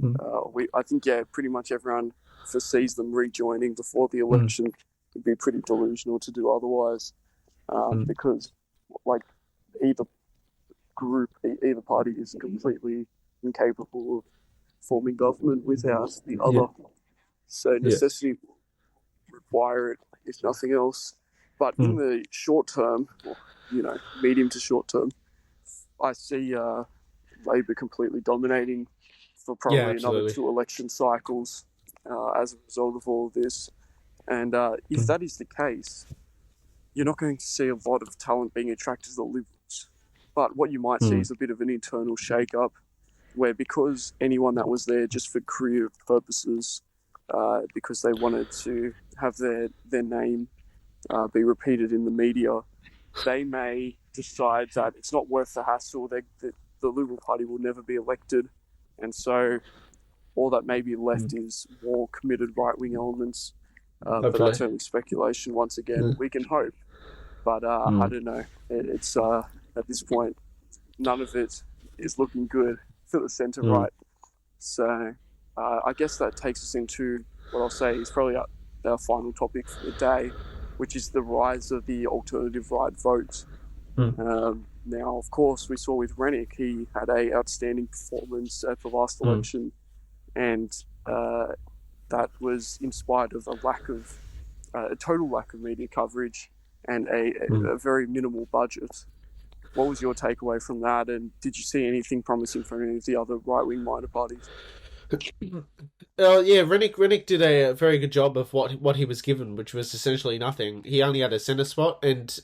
I think pretty much everyone foresees them rejoining before the election. It'd be pretty delusional to do otherwise, because like either party is completely incapable of forming government without the other. So necessity require it, if nothing else. But in the short term, or, medium to short term, I see Labor completely dominating for probably another 2 election cycles as a result of all of this. And if that is the case, you're not going to see a lot of talent being attracted to the Liberals. But what you might see is a bit of an internal shake-up where because anyone that was there just for career purposes, because they wanted to have their name be repeated in the media, they may decide that it's not worth the hassle. The Liberal Party will never be elected. And so all that may be left is more committed right-wing elements. But that's only speculation once again. We can hope. But I don't know. It's at this point, none of it is looking good for the centre-right. So I guess that takes us into what I'll say is probably our final topic for the day, which is the rise of the alternative right vote. Now, of course, we saw with Rennick, he had an outstanding performance at the last election, and that was in spite of a total lack of media coverage and a very minimal budget. What was your takeaway from that, and did you see anything promising from any of the other right-wing minor parties? Rennick did a very good job of what he was given, which was essentially nothing. He only had a centre spot, and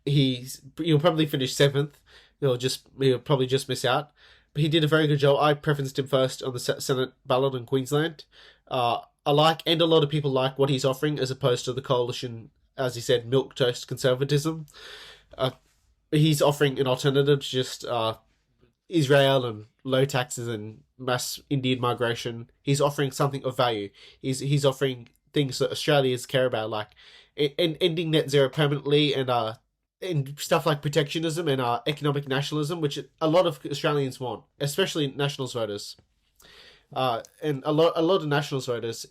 he'll probably finish 7th. He'll probably just miss out. But he did a very good job. I preferenced him first on the Senate ballot in Queensland. I like, and a lot of people like what he's offering as opposed to the coalition, as he said, milquetoast conservatism. He's offering an alternative to just Israel and low taxes and mass Indian migration. He's offering something of value. He's offering things that Australians care about, like ending net zero permanently and stuff like protectionism and economic nationalism, which a lot of Australians want, especially Nationals voters. And a lot of Nationals voters,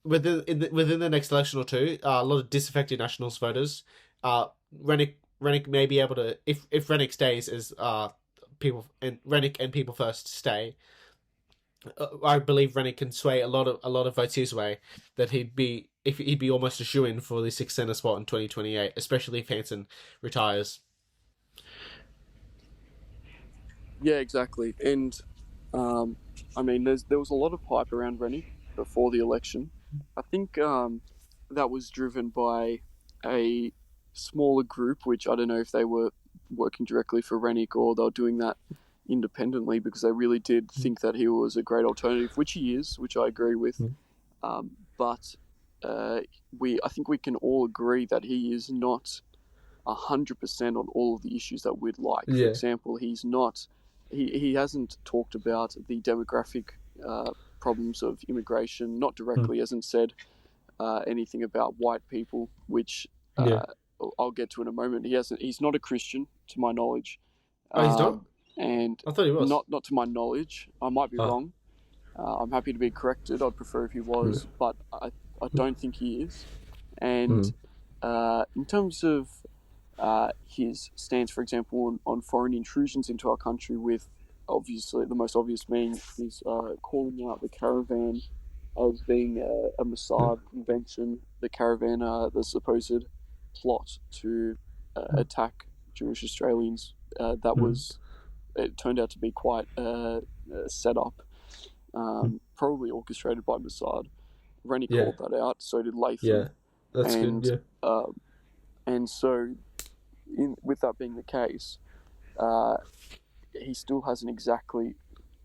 within the next election or two, a lot of disaffected Nationals voters, Rennick may be able to, if Rennick stays as people, and Rennick and People First stay, I believe Rennick can sway a lot of votes his way, that he'd be almost a shoo-in for the 6th Senate spot in 2028, especially if Hanson retires. Yeah, exactly. And I mean, there was a lot of hype around Rennick before the election. I think that was driven by a smaller group, which I don't know if they were working directly for Rennick or they were doing that independently, because they really did think that he was a great alternative, which he is, which I agree with. But I think we can all agree that he is not 100% on all of the issues that we'd like. For example, he's not. He hasn't talked about the demographic problems of immigration, not directly, hasn't said anything about white people, which I'll get to in a moment. He's not a Christian, to my knowledge. Oh, he's not? And I thought he was. Not to my knowledge. I might be wrong. I'm happy to be corrected. I'd prefer if he was, but I don't think he is. And in terms of his stance, for example, on foreign intrusions into our country, with obviously the most obvious being is calling out the caravan as being a Mossad invention, the caravan, the supposed plot to attack Jewish Australians. It turned out to be quite a setup, probably orchestrated by Mossad. Rennie called that out, so did Latham. Yeah, that's good, yeah. And so, with that being the case, he still hasn't exactly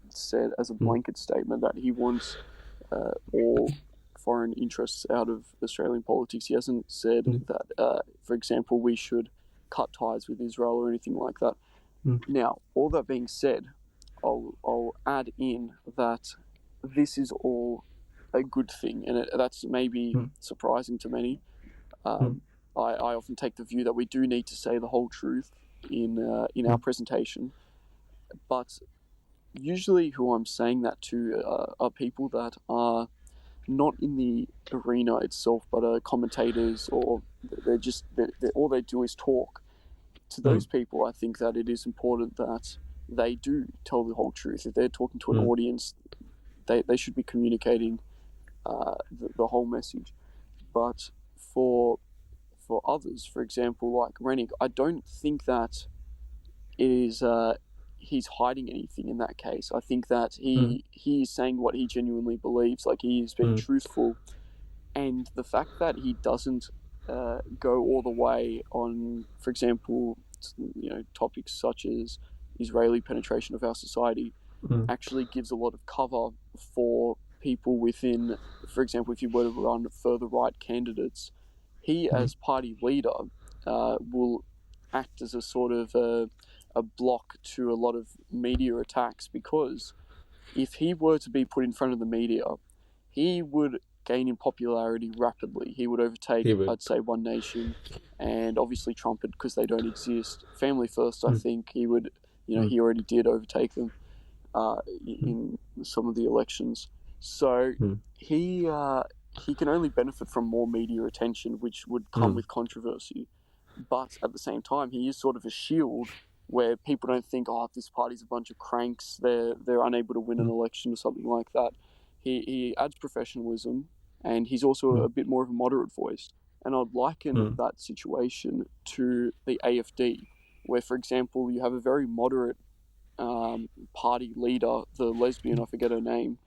said as a blanket statement that he wants all foreign interests out of Australian politics. He hasn't said that, for example, we should cut ties with Israel or anything like that. Now, all that being said, I'll add in that this is all a good thing, and that's maybe surprising to many. I often take the view that we do need to say the whole truth in our presentation, but usually who I'm saying that to are people that are not in the arena itself, but are commentators, or they're all they do is talk. To those people, I think that it is important that they do tell the whole truth. If they're talking to an audience, they should be communicating the whole message. But for others, for example, like Rennick, I don't think that it is he's hiding anything in that case. I think that he is saying what he genuinely believes, like he is being truthful. And the fact that he doesn't go all the way on, for example, topics such as Israeli penetration of our society, actually gives a lot of cover for people within, for example, if you were to run further right candidates, he as party leader will act as a sort of a block to a lot of media attacks, because if he were to be put in front of the media, he would gain in popularity rapidly. He would overtake, I'd say, One Nation, and obviously Trumpet, because they don't exist. Family First, I think he would, he already did overtake them in some of the elections. So he can only benefit from more media attention, which would come with controversy. But at the same time, he is sort of a shield where people don't think, this party's a bunch of cranks, they're unable to win an election or something like that. He adds professionalism, and he's also a bit more of a moderate voice. And I'd liken that situation to the AFD, where, for example, you have a very moderate party leader, the lesbian, I forget her name.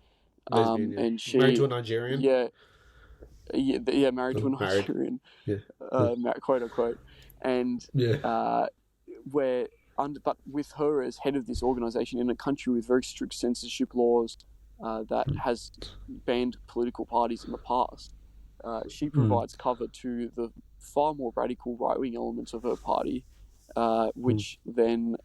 And she married to a Nigerian. Married to a Nigerian. Quote unquote. And but with her as head of this organization in a country with very strict censorship laws that has banned political parties in the past, she provides cover to the far more radical right-wing elements of her party, which then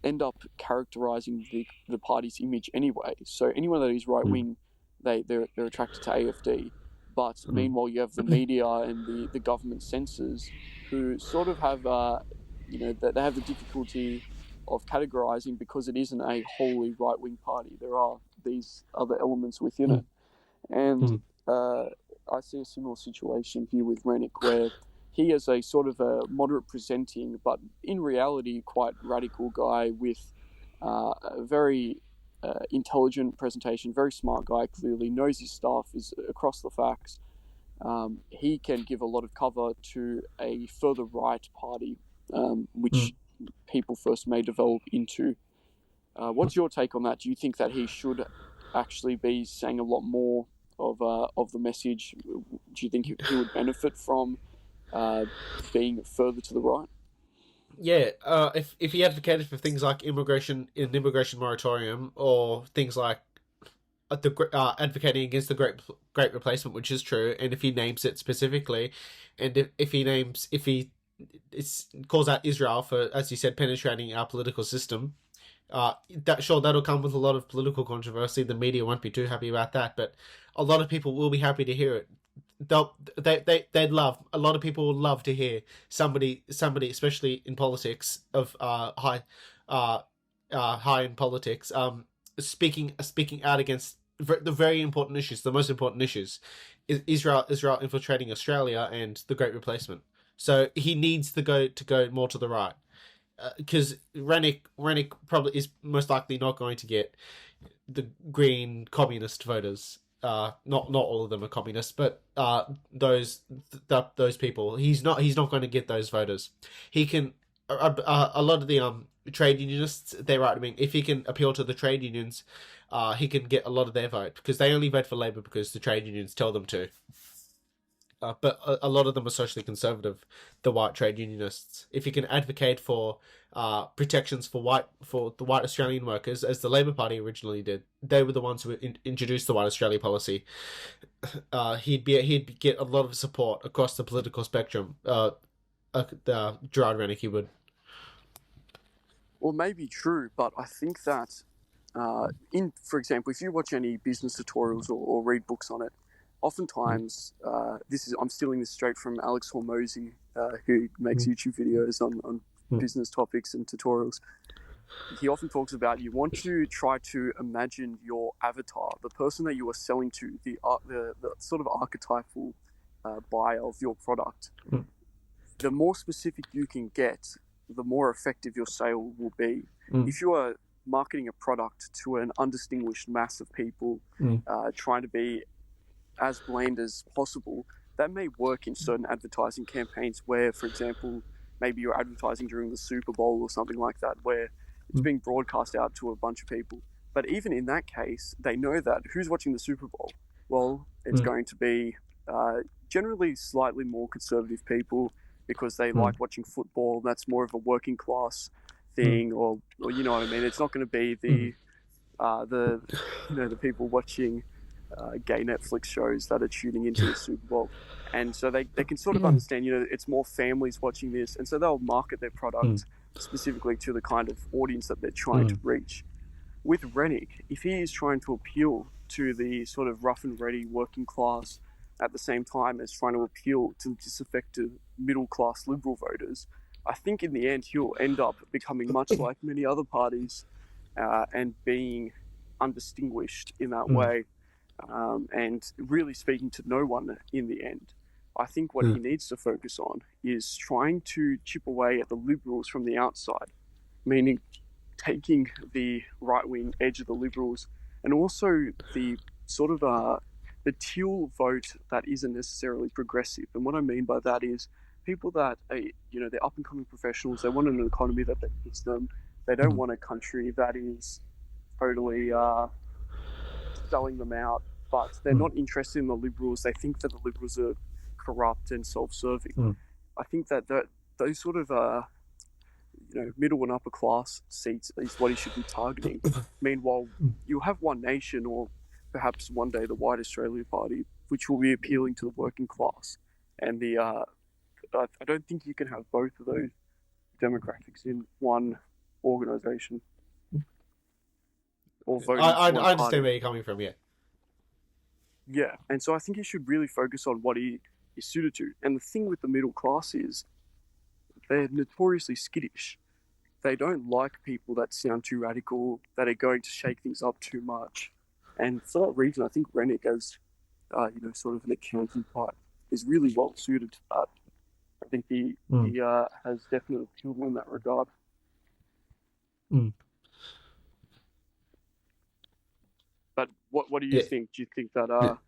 end up characterizing the party's image anyway. So anyone that is right-wing, they're attracted to AFD. But meanwhile, you have the media and the government censors who sort of have, they have the difficulty of categorizing, because it isn't a wholly right-wing party. There are these other elements within it. And I see a similar situation here with Rennick, where he is a sort of a moderate presenting, but in reality quite radical guy with a very intelligent presentation, very smart guy, clearly knows his stuff, is across the facts. He can give a lot of cover to a further right party, which people first may develop into. What's your take on that? Do you think that he should actually be saying a lot more of the message? Do you think he would benefit from being further to the right? Yeah, if he advocated for things like an immigration moratorium, or things like advocating against the great replacement, which is true, and if he names it specifically, and if he calls out Israel for, as you said, penetrating our political system, that'll come with a lot of political controversy. The media won't be too happy about that, but a lot of people will be happy to hear it. they'd love, a lot of people would love to hear somebody, especially in politics of high in politics, speaking out against the very important issues, the most important issues, is Israel infiltrating Australia and the Great Replacement. So he needs to go more to the right, because Rennick probably is most likely not going to get the Green communist voters. Not all of them are communists, but those people. He's not going to get those voters. He can. A lot of the trade unionists, they write to me, if he can appeal to the trade unions, he can get a lot of their vote, because they only vote for Labor because the trade unions tell them to. But a lot of them are socially conservative, the white trade unionists. If you can advocate for protections for the white Australian workers, as the Labor Party originally did, they were the ones who introduced the White Australia policy. He'd get a lot of support across the political spectrum. Gerard Rennick, he would. Well, maybe true, but I think that for example, if you watch any business tutorials or read books on it, oftentimes, I'm stealing this straight from Alex Hormozy, who makes YouTube videos on business topics and tutorials. He often talks about, you want to try to imagine your avatar, the person that you are selling to, the sort of archetypal buyer of your product. The more specific you can get, the more effective your sale will be. If you are marketing a product to an undistinguished mass of people, trying to be as bland as possible, that may work in certain advertising campaigns where, for example, maybe you're advertising during the Super Bowl or something like that, where it's being broadcast out to a bunch of people. But even in that case, they know that who's watching the Super Bowl? Well, it's going to be generally slightly more conservative people, because they like watching football. That's more of a working class thing, or you know what I mean. It's not going to be the people watching gay Netflix shows that are tuning into the Super Bowl. And so they can sort of understand, it's more families watching this, and so they'll market their product specifically to the kind of audience that they're trying to reach. With Rennick, if he is trying to appeal to the sort of rough and ready working class at the same time as trying to appeal to the disaffected middle class Liberal voters, I think in the end he'll end up becoming much like many other parties and being undistinguished in that way. And really speaking to no one in the end. I think what he needs to focus on is trying to chip away at the Liberals from the outside, meaning taking the right-wing edge of the Liberals, and also the sort of the teal vote that isn't necessarily progressive. And what I mean by that is people that are, they're up-and-coming professionals. They want an economy that benefits them. They don't want a country that is totally selling them out, but they're not interested in the Liberals. They think that the Liberals are corrupt and self-serving. I think that those sort of middle and upper class seats is what he should be targeting. Meanwhile, you'll have One Nation, or perhaps one day the White Australia Party, which will be appealing to the working class. And I don't think you can have both of those demographics in one organisation. Or voting I understand where you're coming from, yeah. Yeah, and so I think he should really focus on what he is suited to. And the thing with the middle class is they're notoriously skittish. They don't like people that sound too radical, that are going to shake things up too much. And for that reason, I think Rennick, as sort of an accountant type, is really well suited to that. I think he has definite appeal in that regard. But what do you think? Do you think that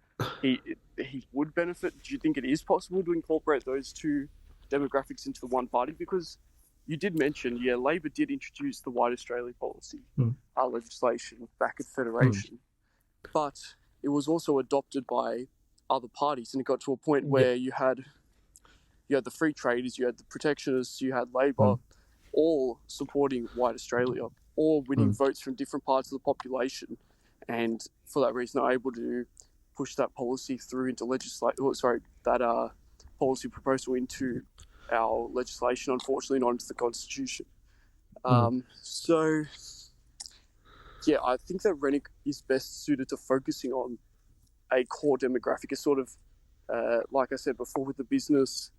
he would benefit? Do you think it is possible to incorporate those two demographics into the one party? Because you did mention, Labor did introduce the White Australia policy legislation back at Federation, but it was also adopted by other parties, and it got to a point where you had the free traders, you had the protectionists, you had Labor, all supporting White Australia, all winning votes from different parts of the population. And for that reason, are able to push that policy through into that policy proposal into our legislation. Unfortunately, not into the Constitution. So, I think that Rennick is best suited to focusing on a core demographic, a sort of like I said before, with the business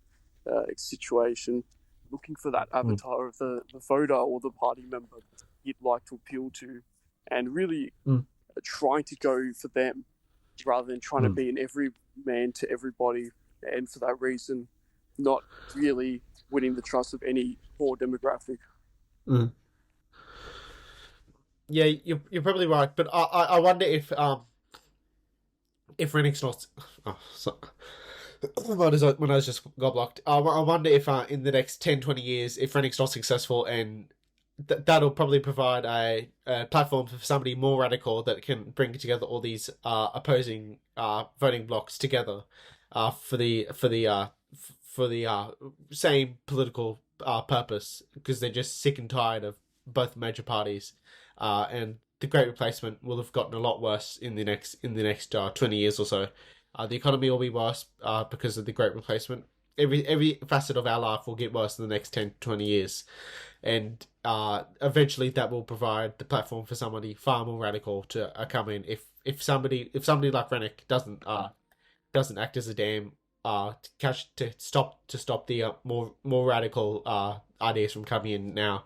situation, looking for that avatar of the voter or the party member that you'd like to appeal to, and really trying to go for them rather than trying to be an everyman to everybody, and for that reason, not really winning the trust of any poor demographic. Yeah, you're probably right, but I wonder if Rennick's not. Oh, so, when I was just got blocked. I wonder if in the next 10, 20 years, if Rennick's not successful, and that'll probably provide a platform for somebody more radical that can bring together all these opposing voting blocks together for the same political purpose, because they're just sick and tired of both major parties, and the Great Replacement will have gotten a lot worse in the next 20 years or so. The economy will be worse because of the Great Replacement. Every facet of our life will get worse in the next 10, 20 years. And eventually that will provide the platform for somebody far more radical to come in. If somebody like Rennick doesn't act as a dam to stop the more radical ideas from coming in now.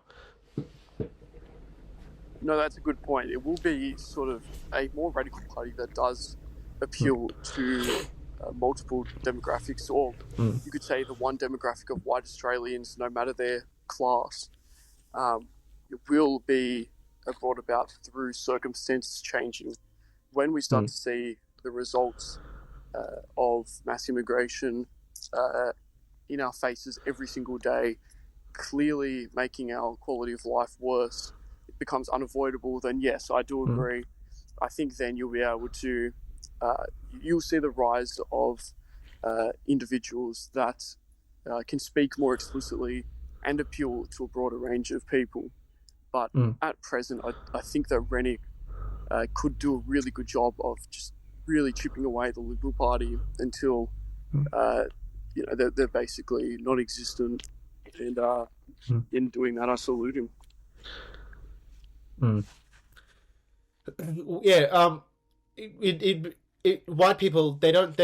No, that's a good point. It will be sort of a more radical party that does appeal to multiple demographics, or you could say the one demographic of white Australians, no matter their class. It will be brought about through circumstances changing. When we start to see the results of mass immigration in our faces every single day, clearly making our quality of life worse, it becomes unavoidable, then yes, I do agree. I think then you'll be able to, you'll see the rise of individuals that can speak more explicitly and appeal to a broader range of people. But at present, I think that Rennick could do a really good job of just really chipping away the Liberal Party until they're basically non-existent. And in doing that, I salute him. Yeah. White people, they don't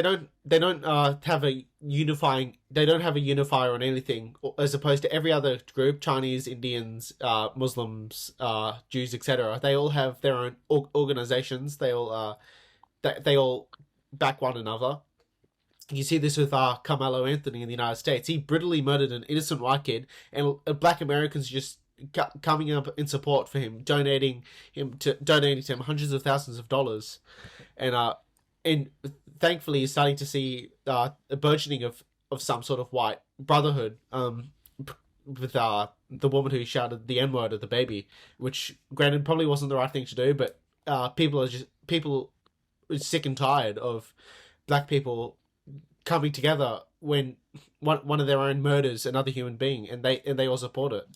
have a unifier on anything, as opposed to every other group: Chinese, Indians, Muslims, Jews, etc. They all have their own organizations. They all back one another. You see this with Carmelo Anthony in the United States. He brutally murdered an innocent white kid, and black Americans just coming up in support for him, donating to him hundreds of thousands of dollars, and thankfully you're starting to see a burgeoning of some sort of white brotherhood, with the woman who shouted the N-word at the baby, which granted probably wasn't the right thing to do, but people are sick and tired of black people coming together when one of their own murders another human being, and they all support it.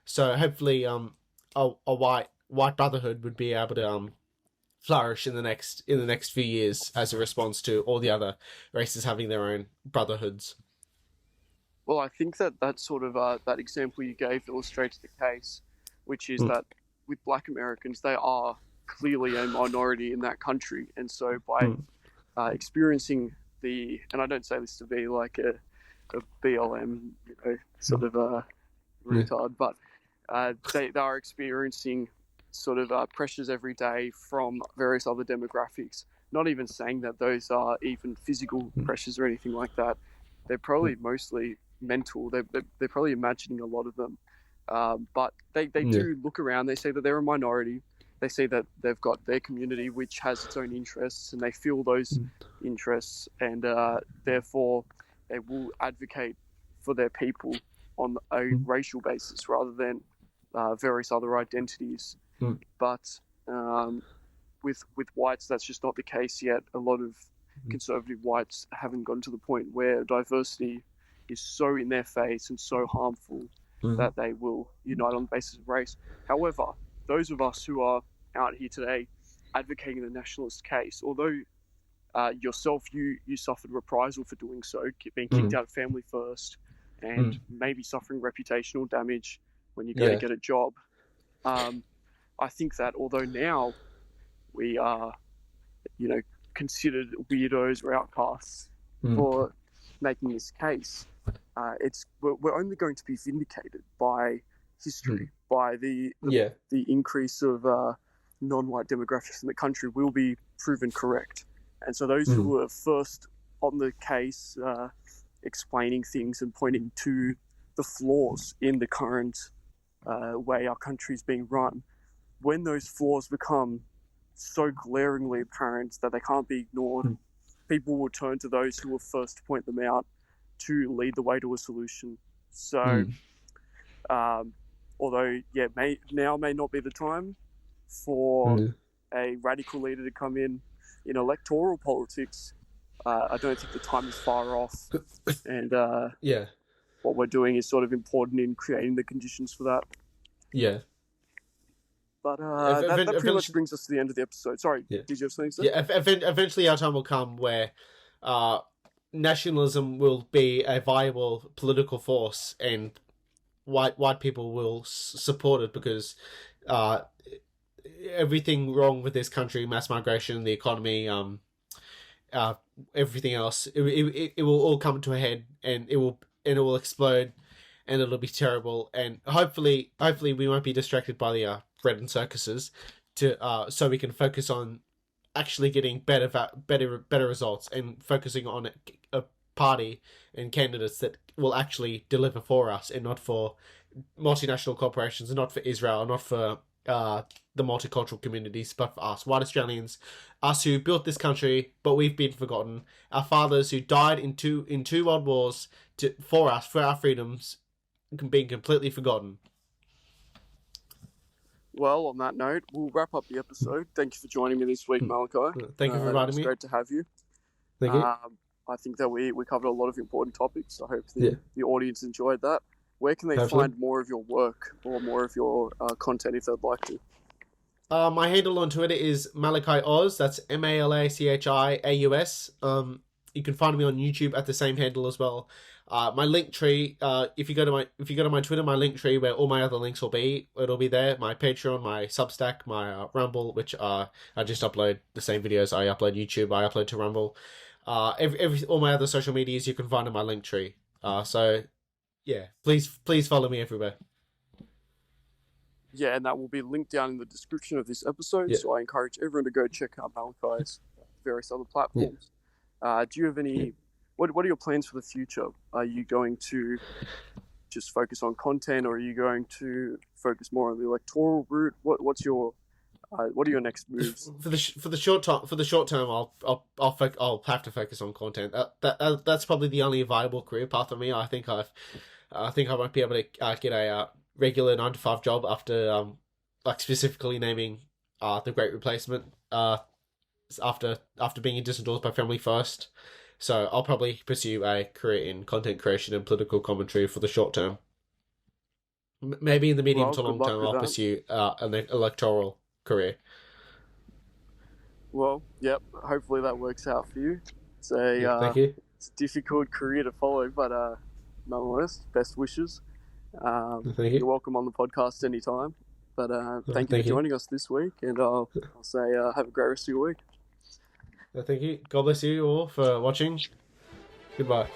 So hopefully a white brotherhood would be able to flourish in the next few years as a response to all the other races having their own brotherhoods. Well, I think that sort of that example you gave illustrates the case, which is that with black Americans, they are clearly a minority in that country, and so by experiencing and I don't say this to be like a BLM, sort of retard, but they are experiencing sort of pressures every day from various other demographics. Not even saying that those are even physical pressures or anything like that. They're probably mostly mental. They're probably imagining a lot of them. But they do look around. They say that they're a minority. They say that they've got their community, which has its own interests, and they feel those interests, and therefore they will advocate for their people on a racial basis rather than various other identities. But with whites, that's just not the case yet. A lot of conservative whites haven't gotten to the point where diversity is so in their face and so harmful that they will unite on the basis of race. However, those of us who are out here today advocating the nationalist case, although yourself, you suffered reprisal for doing so, being kicked out of Family First, and maybe suffering reputational damage when you go to get a job. I think that although now we are, considered weirdos or outcasts, for making this case. We're only going to be vindicated by history, by the increase of non-white demographics in the country will be proven correct. And so those who were first on the case, explaining things and pointing to the flaws in the current way our country is being run, when those flaws become so glaringly apparent that they can't be ignored, people will turn to those who were first to point them out to lead the way to a solution. So, although, may not be the time for a radical leader to come in electoral politics, I don't think the time is far off. And what we're doing is sort of important in creating the conditions for that. Yeah. But that pretty much brings us to the end of the episode. Sorry, did you have something to say? Yeah, eventually our time will come where nationalism will be a viable political force, and white people will support it because everything wrong with this country, mass migration, the economy, everything else, it will all come to a head, and it will explode, and it'll be terrible. And hopefully we won't be distracted by the bread and circuses, so we can focus on actually getting better results, and focusing on a party and candidates that will actually deliver for us, and not for multinational corporations, and not for Israel, not for the multicultural communities, but for us, white Australians, us who built this country, but we've been forgotten. Our fathers who died in two world wars for us, for our freedoms, being completely forgotten. Well, on that note, we'll wrap up the episode. Thank you for joining me this week, Malachi. Thank you for inviting me. It's great to have you. Thank you. I think that we covered a lot of important topics. I hope the audience enjoyed that. Where can they find more of your work or more of your content if they'd like to? My handle on Twitter is Malachi Oz. That's MALACHIAUS. You can find me on YouTube at the same handle as well. My link tree, if you go to my Twitter, my link tree where all my other links will be, it'll be there. My Patreon, my Substack, my Rumble, which I just upload the same videos I upload YouTube, I upload to Rumble. All my other social medias you can find in my link tree. So yeah, please follow me everywhere. Yeah, and that will be linked down in the description of this episode. So I encourage everyone to go check out Malachi's various other platforms. Do you have any? What are your plans for the future? Are you going to just focus on content, or are you going to focus more on the electoral route? What are your next moves? For the short term, I'll have to focus on content. That's probably the only viable career path for me. I think I won't be able to get a regular 9-to-5 job after specifically naming The Great Replacement after being disendorsed by Family First. So I'll probably pursue a career in content creation and political commentary for the short term. Maybe in the medium to long term, I'll pursue an electoral career. Well, yep. Hopefully that works out for you. It's thank you. It's a difficult career to follow, but nonetheless, best wishes. Thank you. You're welcome on the podcast anytime. But thank you for joining us this week, and I'll say have a great rest of your week. Thank you. God bless you all for watching. Goodbye.